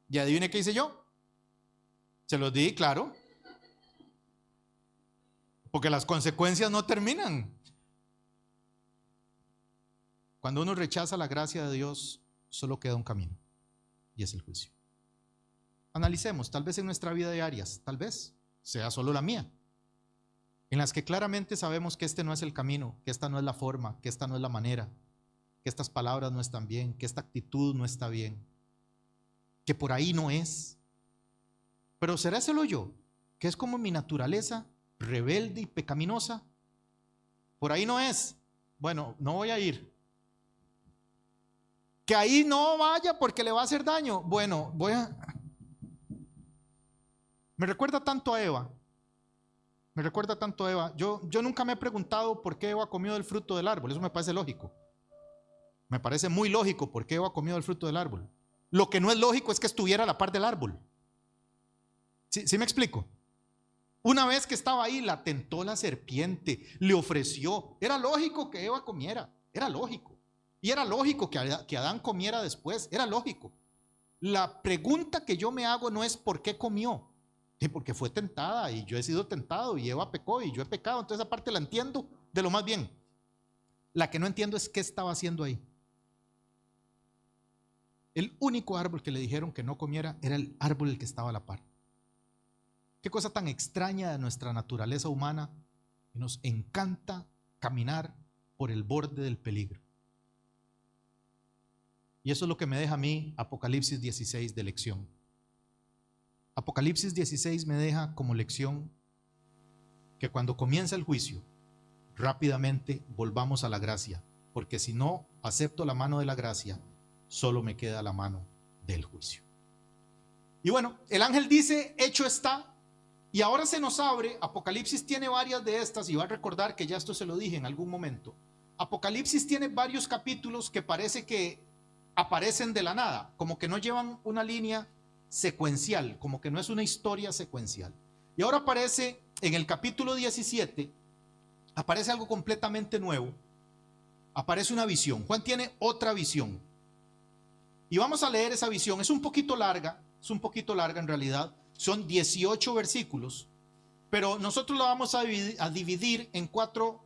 ¿Y adivine qué hice yo? Se los di, claro. Porque las consecuencias no terminan. Cuando uno rechaza la gracia de Dios, solo queda un camino, y es el juicio. Analicemos, tal vez en nuestra vida diaria, tal vez sea solo la mía, en las que claramente sabemos que este no es el camino, que esta no es la forma, que esta no es la manera, que estas palabras no están bien, que esta actitud no está bien, que por ahí no es. Pero ¿será solo yo, que es como mi naturaleza rebelde y pecaminosa? Por ahí no es. Bueno, no voy a ir. Que ahí no vaya porque le va a hacer daño. Bueno, me recuerda tanto a Eva. Yo nunca me he preguntado por qué Eva comió del fruto del árbol. Eso me parece lógico. Me parece muy lógico por qué Eva comió del fruto del árbol. Lo que no es lógico es que estuviera a la par del árbol. ¿Sí me explico? Una vez que estaba ahí, la tentó la serpiente, le ofreció. Era lógico que Eva comiera. Era lógico. Y era lógico que Adán comiera después, era lógico. La pregunta que yo me hago no es por qué comió, porque fue tentada y yo he sido tentado y Eva pecó y yo he pecado, entonces esa parte la entiendo de lo más bien. La que no entiendo es qué estaba haciendo ahí. El único árbol que le dijeron que no comiera era el árbol el que estaba a la par. Qué cosa tan extraña de nuestra naturaleza humana, que nos encanta caminar por el borde del peligro. Y eso es lo que me deja a mí Apocalipsis 16 de lección. Apocalipsis 16 me deja como lección que cuando comienza el juicio, rápidamente volvamos a la gracia, porque si no acepto la mano de la gracia, solo me queda la mano del juicio. Y bueno, el ángel dice, hecho está, y ahora se nos abre. Apocalipsis tiene varias de estas, y va a recordar que ya esto se lo dije en algún momento. Apocalipsis tiene varios capítulos que parece que aparecen de la nada, como que no llevan una línea secuencial, como que no es una historia secuencial. Y ahora aparece en el capítulo 17, aparece algo completamente nuevo, aparece una visión. Juan tiene otra visión. Y vamos a leer esa visión. Es un poquito larga en realidad, son 18 versículos, pero nosotros la vamos a dividir en 4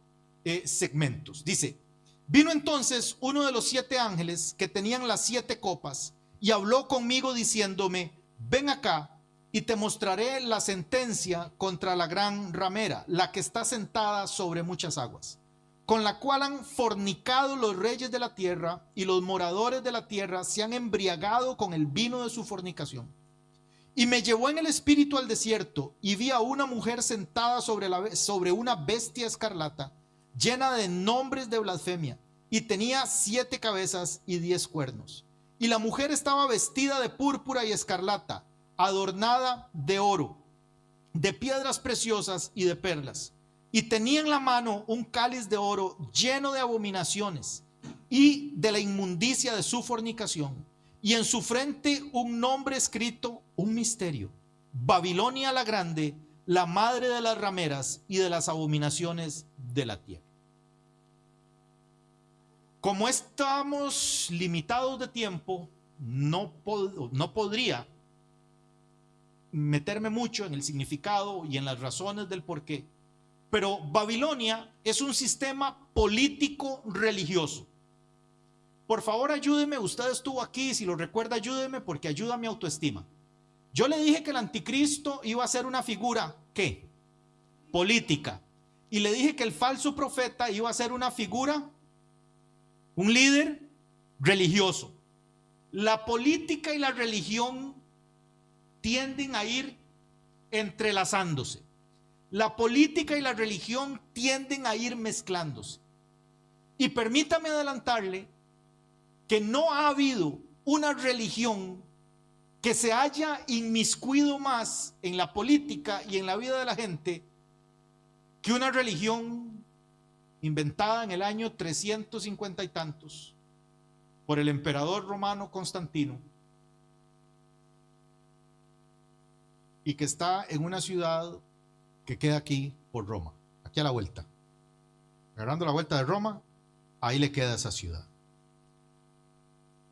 segmentos. Dice: vino entonces uno de los 7 ángeles que tenían las 7 copas y habló conmigo diciéndome: ven acá y te mostraré la sentencia contra la gran ramera, la que está sentada sobre muchas aguas. con la cual han fornicado los reyes de la tierra, y los moradores de la tierra se han embriagado con el vino de su fornicación. Y me llevó en el espíritu al desierto, y vi a una mujer sentada sobre una bestia escarlata, llena de nombres de blasfemia, y tenía 7 cabezas y 10 cuernos. Y la mujer estaba vestida de púrpura y escarlata, adornada de oro, de piedras preciosas y de perlas. Y tenía en la mano un cáliz de oro lleno de abominaciones y de la inmundicia de su fornicación. Y en su frente un nombre escrito, un misterio: Babilonia la grande, la madre de las rameras y de las abominaciones de la tierra. Como estamos limitados de tiempo, no podría meterme mucho en el significado y en las razones del por qué. Pero Babilonia es un sistema político religioso. Por favor, ayúdeme, usted estuvo aquí, si lo recuerda, ayúdeme, porque ayuda a mi autoestima. Yo le dije que el anticristo iba a ser una figura, ¿qué? Política. Y le dije que el falso profeta iba a ser una figura, un líder religioso. La política y la religión tienden a ir entrelazándose. La política y la religión tienden a ir mezclándose. Y permítame adelantarle que no ha habido una religión que se haya inmiscuido más en la política y en la vida de la gente que una religión inventada en el año 350 y tantos por el emperador romano Constantino, y que está en una ciudad que queda aquí por Roma, aquí a la vuelta. Agarrando la vuelta de Roma, ahí le queda esa ciudad.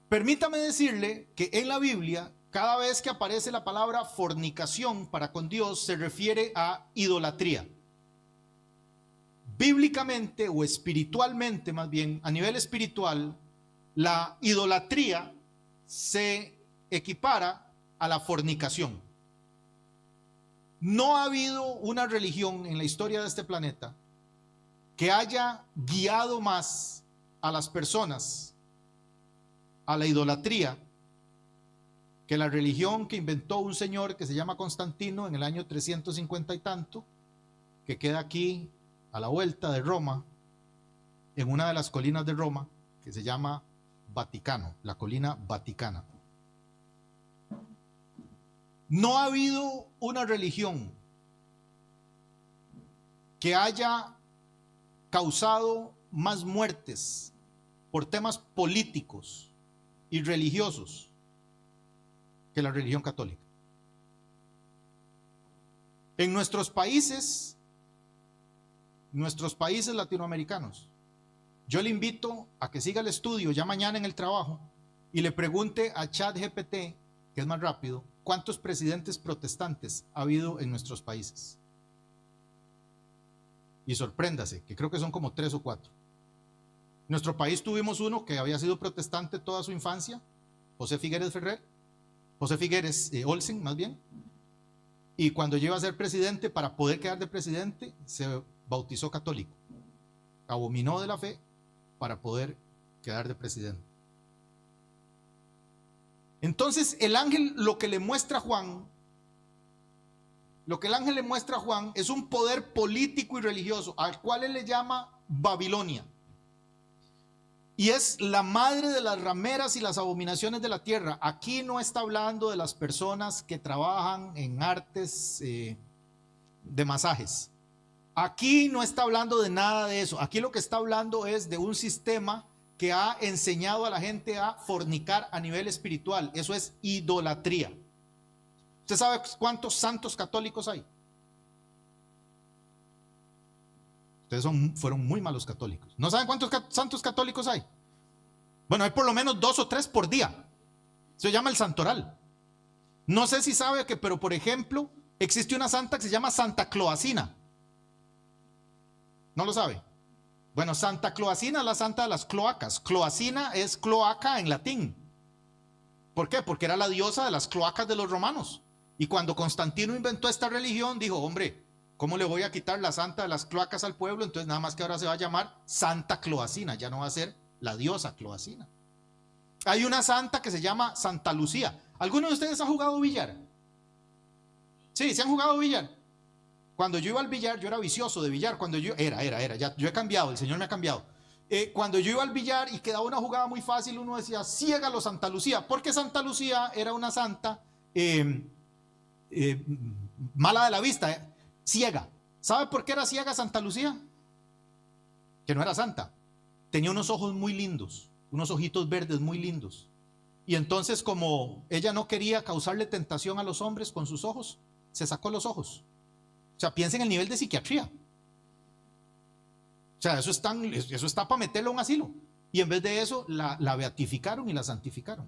Permítame decirle que en la Biblia, cada vez que aparece la palabra fornicación para con Dios, se refiere a idolatría. Bíblicamente o espiritualmente, más bien, a nivel espiritual, la idolatría se equipara a la fornicación. No ha habido una religión en la historia de este planeta que haya guiado más a las personas a la idolatría que la religión que inventó un señor que se llama Constantino en el año 350 y tanto, que queda aquí a la vuelta de Roma, en una de las colinas de Roma, que se llama Vaticano, la colina Vaticana. No ha habido una religión que haya causado más muertes por temas políticos y religiosos que la religión católica. En nuestros países latinoamericanos, yo le invito a que siga el estudio ya mañana en el trabajo y le pregunte a ChatGPT, que es más rápido, ¿cuántos presidentes protestantes ha habido en nuestros países? Y sorpréndase, que creo que son como 3 o 4. En nuestro país tuvimos uno que había sido protestante toda su infancia, José Figueres Olsen, más bien. Y cuando llegó a ser presidente, para poder quedar de presidente, se bautizó católico. Abominó de la fe para poder quedar de presidente. Entonces el ángel lo que el ángel le muestra a Juan es un poder político y religioso al cual él le llama Babilonia. Y es la madre de las rameras y las abominaciones de la tierra. Aquí no está hablando de las personas que trabajan en artes de masajes. Aquí no está hablando de nada de eso. Aquí lo que está hablando es de un sistema que ha enseñado a la gente a fornicar a nivel espiritual. Eso es idolatría. ¿Usted sabe cuántos santos católicos hay? Ustedes fueron muy malos católicos. ¿No saben cuántos santos católicos hay? Bueno, hay por lo menos 2 o 3 por día. Se llama el santoral. No sé si sabe que, pero por ejemplo, existe una santa que se llama Santa Cloacina. ¿No lo sabe? Bueno, Santa Cloacina es la santa de las cloacas. Cloacina es cloaca en latín. ¿Por qué? Porque era la diosa de las cloacas de los romanos. Y cuando Constantino inventó esta religión, dijo, hombre, ¿Cómo le voy a quitar la santa de las cloacas al pueblo? Entonces nada más que ahora se va a llamar Santa Cloacina, ya no va a ser la diosa Cloacina. Hay una santa que se llama Santa Lucía. ¿Alguno de ustedes ha jugado billar? Sí, ¿se han jugado billar? Cuando yo iba al billar, yo era vicioso de billar. Cuando yo, ya, yo he cambiado, el Señor me ha cambiado. Cuando yo iba al billar y quedaba una jugada muy fácil, uno decía, ciégalo Santa Lucía, porque Santa Lucía era una santa mala de la vista, ciega. ¿Sabe por qué era ciega Santa Lucía? Que no era santa. Tenía unos ojos muy lindos, unos ojitos verdes muy lindos. Y entonces, como ella no quería causarle tentación a los hombres con sus ojos, se sacó los ojos. O sea, piensen en el nivel de psiquiatría. O sea, eso está para meterlo a un asilo. Y en vez de eso, la beatificaron y la santificaron.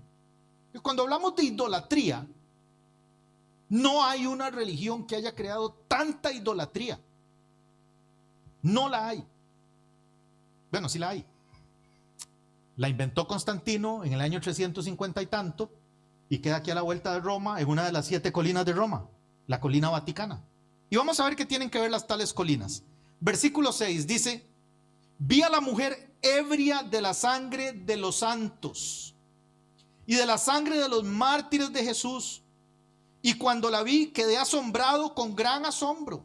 Y cuando hablamos de idolatría, no hay una religión que haya creado tanta idolatría. No la hay. Bueno, sí la hay. La inventó Constantino en el año 350 y tanto, y queda aquí a la vuelta de Roma, en una de las 7 colinas de Roma, la colina Vaticana. Y vamos a ver qué tienen que ver las tales colinas. Versículo 6 dice: vi a la mujer ebria de la sangre de los santos y de la sangre de los mártires de Jesús, y cuando la vi quedé asombrado con gran asombro.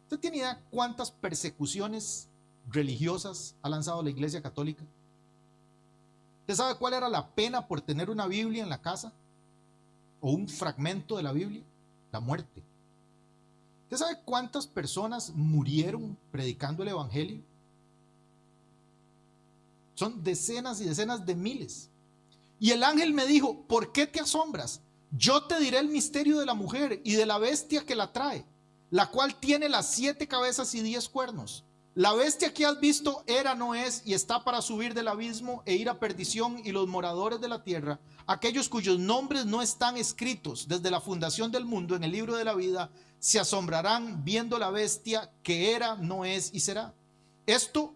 ¿Usted tiene idea cuántas persecuciones religiosas ha lanzado la Iglesia Católica? ¿Usted sabe cuál era la pena por tener una Biblia en la casa? ¿O un fragmento de la Biblia? La muerte. ¿Usted sabe cuántas personas murieron predicando el Evangelio? Son decenas y decenas de miles. Y el ángel me dijo: ¿por qué te asombras? Yo te diré el misterio de la mujer y de la bestia que la trae, la cual tiene las 7 cabezas y 10 cuernos. La bestia que has visto era, no es, y está para subir del abismo e ir a perdición, y los moradores de la tierra, aquellos cuyos nombres no están escritos desde la fundación del mundo en el libro de la vida, se asombrarán viendo la bestia que era, no es y será. Esto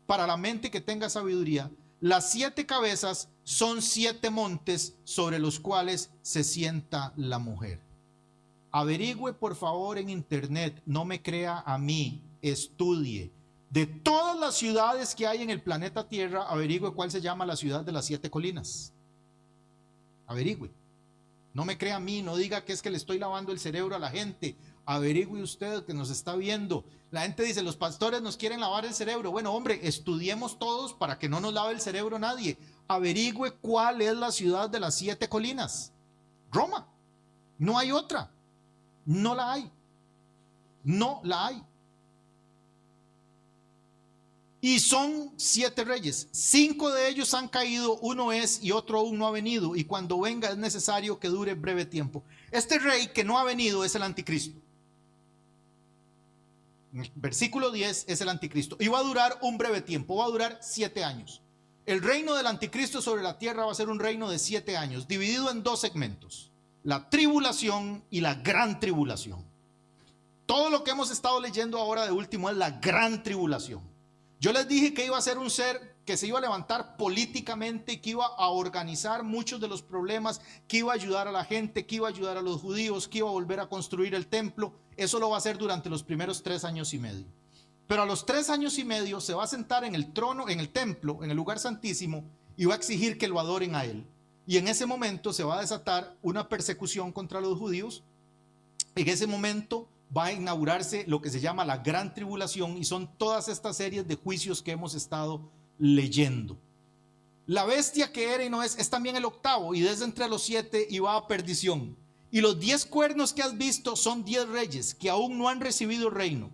para la mente que tenga sabiduría. Las 7 cabezas son 7 montes sobre los cuales se sienta la mujer. Averigüe por favor en internet, no me crea a mí, estudie. De todas las ciudades que hay en el planeta Tierra, averigüe cuál se llama la ciudad de las 7 colinas. Averigüe. No me crea a mí, no diga que es que le estoy lavando el cerebro a la gente. Averigüe usted que nos está viendo. La gente dice: los pastores nos quieren lavar el cerebro. Bueno, hombre, estudiemos todos para que no nos lave el cerebro nadie. Averigüe cuál es la ciudad de las 7 colinas. Roma. No hay otra. No la hay. No la hay. Y son 7 reyes, 5 de ellos han caído, uno es y otro aún no ha venido, y cuando venga es necesario que dure breve tiempo. Este rey que no ha venido es el anticristo. Versículo 10 es el anticristo, y va a durar un breve tiempo, va a durar 7 años. El reino del anticristo sobre la tierra va a ser un reino de 7 años, dividido en 2 segmentos: la tribulación y la gran tribulación. Todo lo que hemos estado leyendo ahora de último es la gran tribulación. Yo les dije que iba a ser un ser que se iba a levantar políticamente, que iba a organizar muchos de los problemas, que iba a ayudar a la gente, que iba a ayudar a los judíos, que iba a volver a construir el templo. Eso lo va a hacer durante los primeros 3 años y medio. Pero a los 3 años y medio se va a sentar en el trono, en el templo, en el lugar santísimo, y va a exigir que lo adoren a él. Y en ese momento se va a desatar una persecución contra los judíos. En ese momento va a inaugurarse lo que se llama la gran tribulación, y son todas estas series de juicios que hemos estado leyendo. La bestia que era y no es también el octavo, y desde entre los 7 y va a perdición. Y los 10 cuernos que has visto son 10 reyes que aún no han recibido el reino.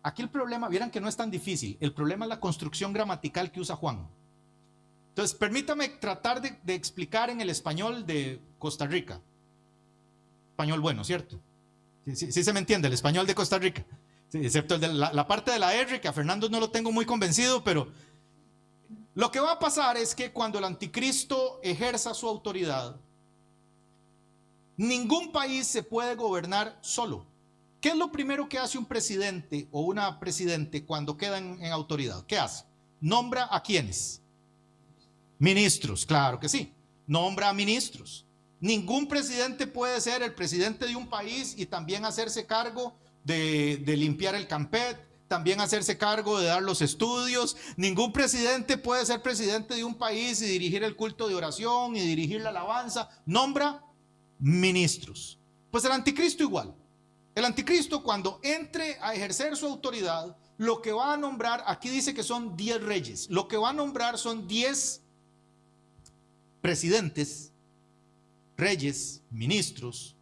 Aquí el problema, vieran que no es tan difícil, el problema es la construcción gramatical que usa Juan. Entonces permítame tratar de explicar en el español de Costa Rica. Español bueno, ¿cierto? Sí se me entiende, el español de Costa Rica. Sí, excepto el de la parte de la R, que a Fernando no lo tengo muy convencido, pero lo que va a pasar es que cuando el anticristo ejerza su autoridad, ningún país se puede gobernar solo. ¿Qué es lo primero que hace un presidente o una presidente cuando quedan en autoridad? ¿Qué hace? Nombra a ¿quiénes? Ministros, claro que sí. Nombra a ministros. Ningún presidente puede ser el presidente de un país y también hacerse cargo de limpiar el campet, también hacerse cargo de dar los estudios. Ningún presidente puede ser presidente de un país y dirigir el culto de oración y dirigir la alabanza. Nombra ministros. Pues el anticristo igual. El anticristo, cuando entre a ejercer su autoridad, lo que va a nombrar, aquí dice que son 10 reyes, lo que va a nombrar son 10 presidentes, reyes, ministros,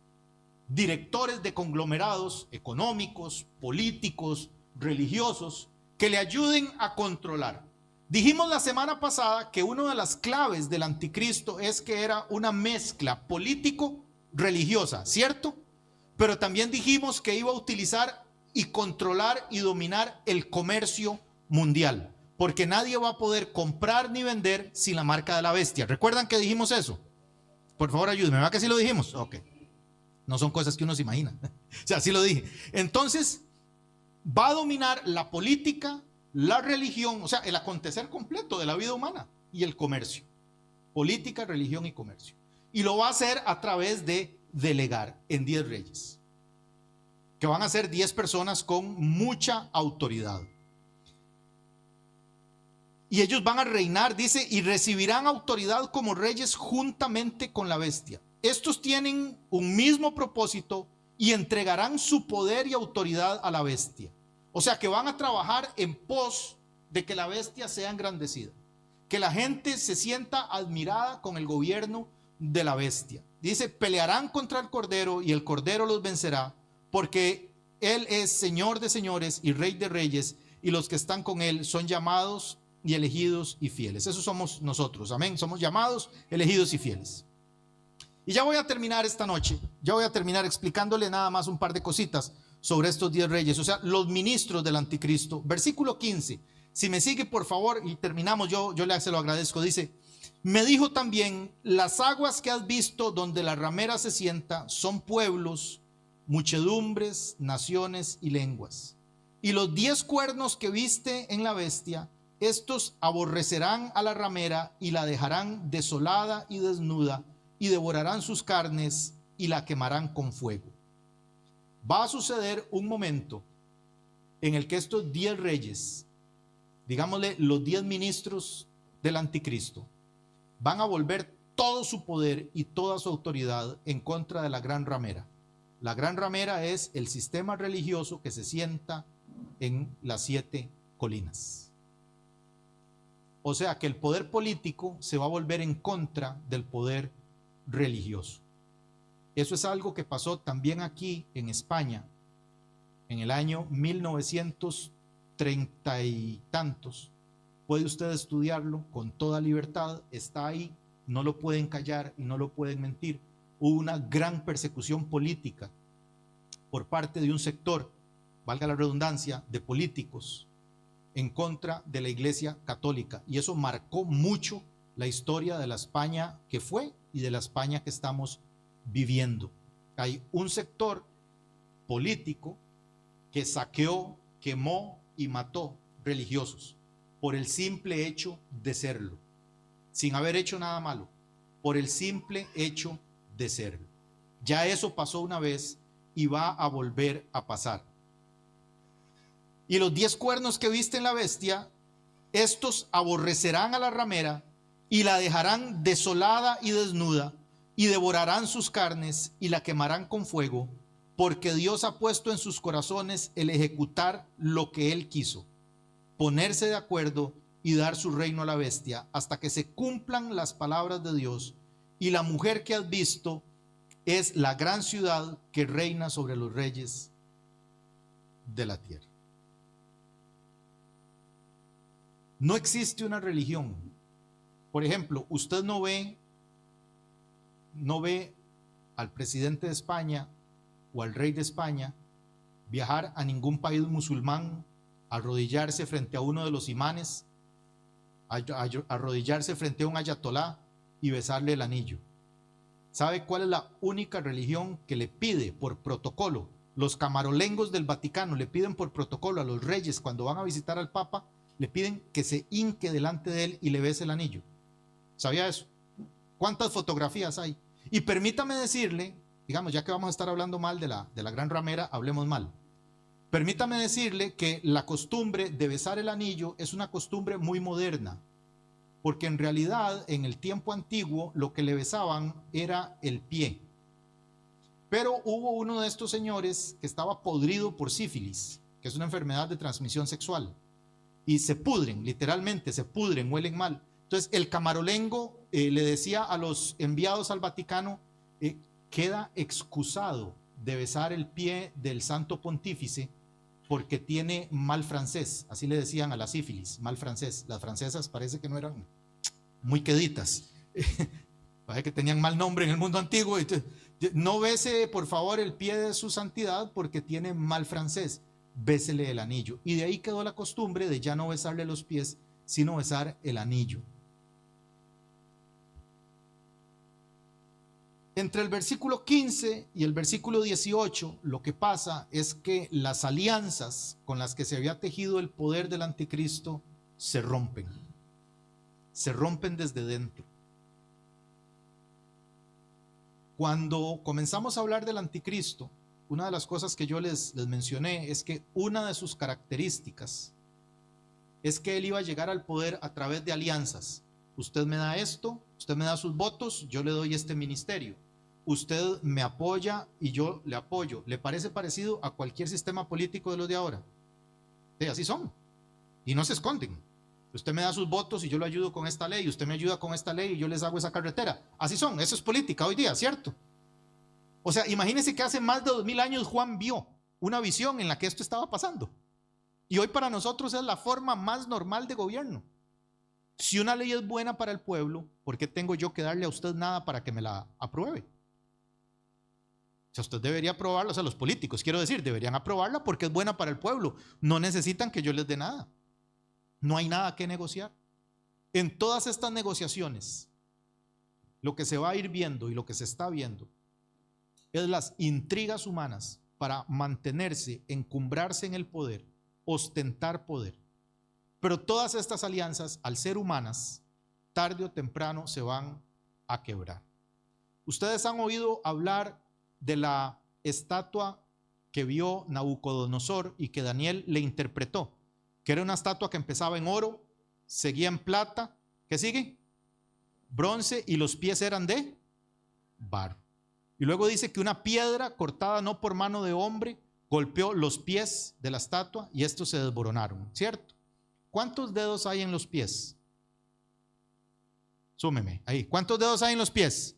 directores de conglomerados económicos, políticos, religiosos, que le ayuden a controlar. Dijimos la semana pasada que una de las claves del anticristo es que era una mezcla político-religiosa, ¿cierto? Pero también dijimos que iba a utilizar y controlar y dominar el comercio mundial, porque nadie va a poder comprar ni vender sin la marca de la bestia. ¿Recuerdan que dijimos eso? Por favor, ayúdenme. ¿Verdad que sí lo dijimos? Ok. No son cosas que uno se imagina. O sea, sí lo dije. Entonces, va a dominar la política, la religión, o sea, el acontecer completo de la vida humana y el comercio. Política, religión y comercio. Y lo va a hacer a través de delegar en 10 reyes, que van a ser 10 personas con mucha autoridad. Y ellos van a reinar, dice, y recibirán autoridad como reyes juntamente con la bestia. Estos tienen un mismo propósito y entregarán su poder y autoridad a la bestia. O sea que van a trabajar en pos de que la bestia sea engrandecida, que la gente se sienta admirada con el gobierno de la bestia. Dice, pelearán contra el Cordero y el Cordero los vencerá, porque Él es Señor de señores y Rey de reyes, y los que están con Él son llamados y elegidos y fieles. Eso somos nosotros, amén. Somos llamados, elegidos y fieles. Y ya voy a terminar esta noche, ya voy a terminar explicándole nada más un par de cositas sobre estos 10 reyes, o sea, los ministros del anticristo. Versículo 15, si me sigue por favor y terminamos, yo se lo agradezco. Dice, me dijo también, las aguas que has visto donde la ramera se sienta son pueblos, muchedumbres, naciones y lenguas. Y los 10 cuernos que viste en la bestia, estos aborrecerán a la ramera y la dejarán desolada y desnuda, y devorarán sus carnes y la quemarán con fuego. Va a suceder un momento en el que estos 10 reyes, digámosle los 10 ministros del anticristo, van a volver todo su poder y toda su autoridad en contra de la gran ramera. La gran ramera es el sistema religioso que se sienta en las 7 colinas. O sea que el poder político se va a volver en contra del poder religioso. Eso es algo que pasó también aquí en España en el año 1930 y tantos. Puede usted estudiarlo con toda libertad, está ahí, no lo pueden callar y no lo pueden mentir. Hubo una gran persecución política por parte de un sector, valga la redundancia, de políticos en contra de la Iglesia Católica, y eso marcó mucho la historia de la España que fue y de la España que estamos viviendo. Hay un sector político que saqueó, quemó y mató religiosos por el simple hecho de serlo, sin haber hecho nada malo, por el simple hecho de serlo. Ya eso pasó una vez y va a volver a pasar. Y los 10 cuernos que viste en la bestia, estos aborrecerán a la ramera y la dejarán desolada y desnuda, y devorarán sus carnes y la quemarán con fuego, porque Dios ha puesto en sus corazones el ejecutar lo que Él quiso, ponerse de acuerdo y dar su reino a la bestia, hasta que se cumplan las palabras de Dios. Y la mujer que has visto es la gran ciudad que reina sobre los reyes de la tierra. No existe una religión. Por ejemplo, usted no ve al presidente de España o al rey de España viajar a ningún país musulmán, arrodillarse frente a uno de los imanes, arrodillarse frente a un ayatolá y besarle el anillo. ¿Sabe cuál es la única religión que le pide por protocolo? Los camarolengos del Vaticano le piden por protocolo a los reyes, cuando van a visitar al Papa, le piden que se hinque delante de él y le bese el anillo. ¿Sabía eso? ¿Cuántas fotografías hay? Y permítame decirle, digamos, ya que vamos a estar hablando mal de la gran ramera, hablemos mal. Permítame decirle que la costumbre de besar el anillo es una costumbre muy moderna, porque en realidad en el tiempo antiguo lo que le besaban era el pie. Pero hubo uno de estos señores que estaba podrido por sífilis, que es una enfermedad de transmisión sexual, y se pudren, literalmente se pudren, huelen mal. Entonces el camarolengo le decía a los enviados al Vaticano, queda excusado de besar el pie del santo pontífice porque tiene mal francés. Así le decían a la sífilis, mal francés. Las francesas parece que no eran muy queditas, parece que tenían mal nombre en el mundo antiguo. Entonces, no bese por favor el pie de su santidad porque tiene mal francés, bésele el anillo. Y de ahí quedó la costumbre de ya no besarle los pies, sino besar el anillo. Entre el versículo 15 y el versículo 18, lo que pasa es que las alianzas con las que se había tejido el poder del anticristo se rompen desde dentro. Cuando comenzamos a hablar del anticristo, una de las cosas que yo les mencioné es que una de sus características es que él iba a llegar al poder a través de alianzas. Usted me da esto, usted me da sus votos, yo le doy este ministerio. Usted me apoya y yo le apoyo. ¿Le parece parecido a cualquier sistema político de los de ahora? Sí, así son. Y no se esconden. Usted me da sus votos y yo lo ayudo con esta ley. Usted me ayuda con esta ley y yo les hago esa carretera. Así son. Eso es política hoy día, ¿cierto? O sea, imagínense que hace más de 2000 años Juan vio una visión en la que esto estaba pasando. Y hoy para nosotros es la forma más normal de gobierno. Si una ley es buena para el pueblo, ¿por qué tengo yo que darle a usted nada para que me la apruebe? O sea, usted debería aprobarla, o sea, los políticos, quiero decir, deberían aprobarla porque es buena para el pueblo. No necesitan que yo les dé nada. No hay nada que negociar. En todas estas negociaciones, lo que se va a ir viendo y lo que se está viendo es las intrigas humanas para mantenerse, encumbrarse en el poder, ostentar poder. Pero todas estas alianzas, al ser humanas, tarde o temprano se van a quebrar. Ustedes han oído hablar de la estatua que vio Nabucodonosor y que Daniel le interpretó, que era una estatua que empezaba en oro, seguía en plata, ¿qué sigue? Bronce, y los pies eran de barro. Y luego dice que una piedra cortada no por mano de hombre golpeó los pies de la estatua y estos se desboronaron, ¿cierto? ¿Cuántos dedos hay en los pies? Súmeme ahí. ¿Cuántos dedos hay en los pies?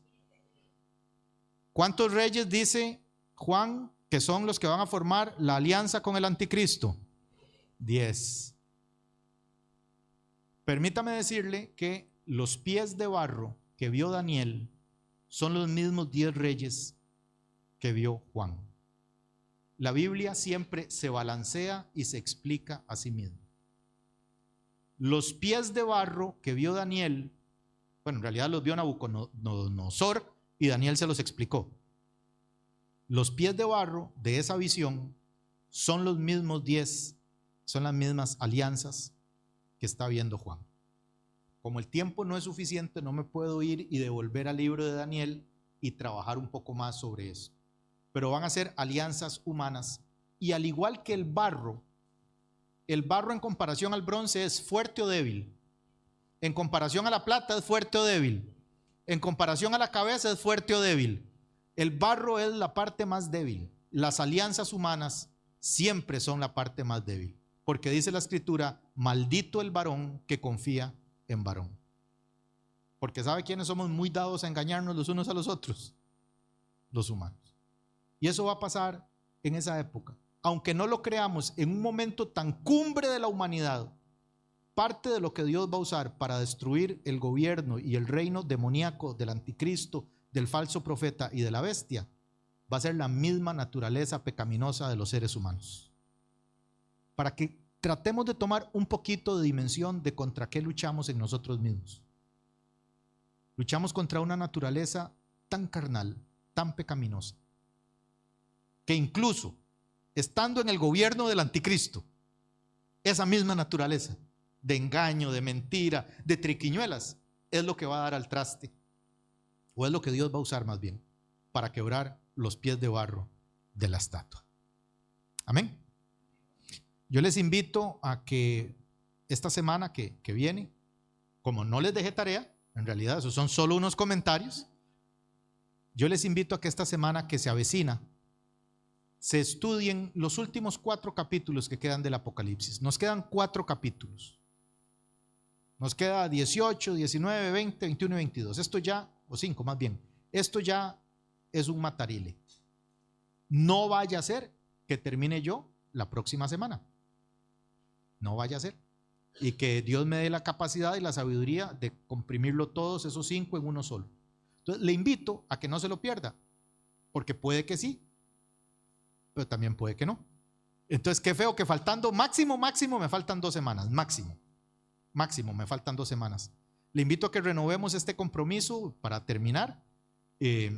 ¿Cuántos reyes dice Juan que son los que van a formar la alianza con el anticristo? 10. Permítame decirle que los pies de barro que vio Daniel son los mismos 10 reyes que vio Juan. La Biblia siempre se balancea y se explica a sí misma. Los pies de barro que vio Daniel, bueno, en realidad los vio Nabucodonosor y Daniel se los explicó. Los pies de barro de esa visión son los mismos 10, son las mismas alianzas que está viendo Juan. Como el tiempo no es suficiente, no me puedo ir y devolver al libro de Daniel y trabajar un poco más sobre eso. Pero van a ser alianzas humanas y al igual que el barro en comparación al bronce es fuerte o débil. En comparación a la plata es fuerte o débil. En comparación a la cabeza es fuerte o débil. El barro es la parte más débil. Las alianzas humanas siempre son la parte más débil. Porque dice la escritura, maldito el varón que confía en varón. Porque ¿sabe quiénes somos muy dados a engañarnos los unos a los otros? Los humanos. Y eso va a pasar en esa época. Aunque no lo creamos, en un momento tan cumbre de la humanidad, parte de lo que Dios va a usar para destruir el gobierno y el reino demoníaco del anticristo, del falso profeta y de la bestia, va a ser la misma naturaleza pecaminosa de los seres humanos. Para que tratemos de tomar un poquito de dimensión de contra qué luchamos en nosotros mismos. Luchamos contra una naturaleza tan carnal, tan pecaminosa, que incluso estando en el gobierno del anticristo, esa misma naturaleza de engaño, de mentira, de triquiñuelas, es lo que va a dar al traste, ¿O es lo que Dios va a usar más bien para quebrar los pies de barro de la estatua? Amén. Yo les invito a que esta semana que viene, como no les dejé tarea, en realidad esos son solo unos comentarios, yo les invito a que esta semana que se avecina se estudien los últimos 4 capítulos que quedan del Apocalipsis. Nos quedan 4 capítulos. Nos queda 18, 19, 20, 21 y 22. Esto ya, o 5 más bien, esto ya es un matarile. No vaya a ser que termine yo la próxima semana. No vaya a ser. Y que Dios me dé la capacidad y la sabiduría de comprimirlo todos esos 5 en uno solo. Entonces le invito a que no se lo pierda, porque puede que sí, pero también puede que no. Entonces qué feo que faltando máximo me faltan 2 semanas, máximo me faltan 2 semanas. Le invito a que renovemos este compromiso para terminar. Y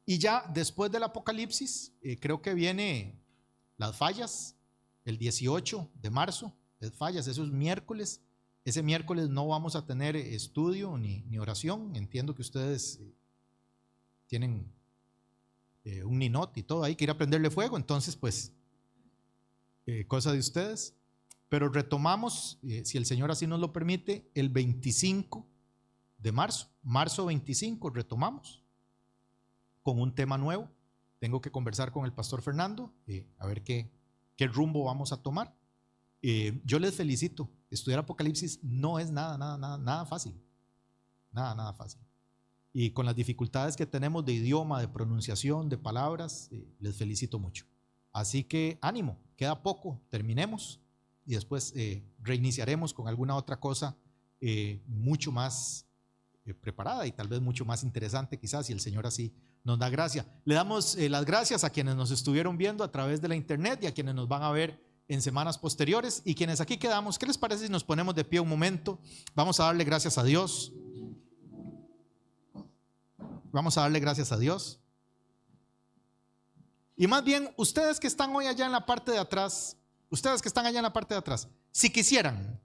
ya después del Apocalipsis, creo que viene las fallas, el 18 de marzo, las fallas, eso es miércoles. Ese miércoles no vamos a tener estudio ni oración. Entiendo que ustedes tienen un ninot y todo ahí, que ir a prenderle fuego, entonces pues cosa de ustedes. Pero retomamos, si el Señor así nos lo permite, el 25 de marzo 25 retomamos con un tema nuevo. Tengo que conversar con el pastor Fernando a ver qué rumbo vamos a tomar. Yo les felicito. Estudiar Apocalipsis no es nada fácil. Nada fácil. Y con las dificultades que tenemos de idioma, de pronunciación, de palabras, les felicito mucho. Así que ánimo, queda poco, terminemos y después reiniciaremos con alguna otra cosa mucho más preparada y tal vez mucho más interesante, quizás, si el Señor así nos da gracia. Le damos las gracias a quienes nos estuvieron viendo a través de la internet y a quienes nos van a ver en semanas posteriores, y quienes aquí quedamos, ¿qué les parece si nos ponemos de pie un momento? Vamos a darle gracias a Dios. Vamos a darle gracias a Dios. Y más bien, ustedes que están hoy allá en la parte de atrás, si quisieran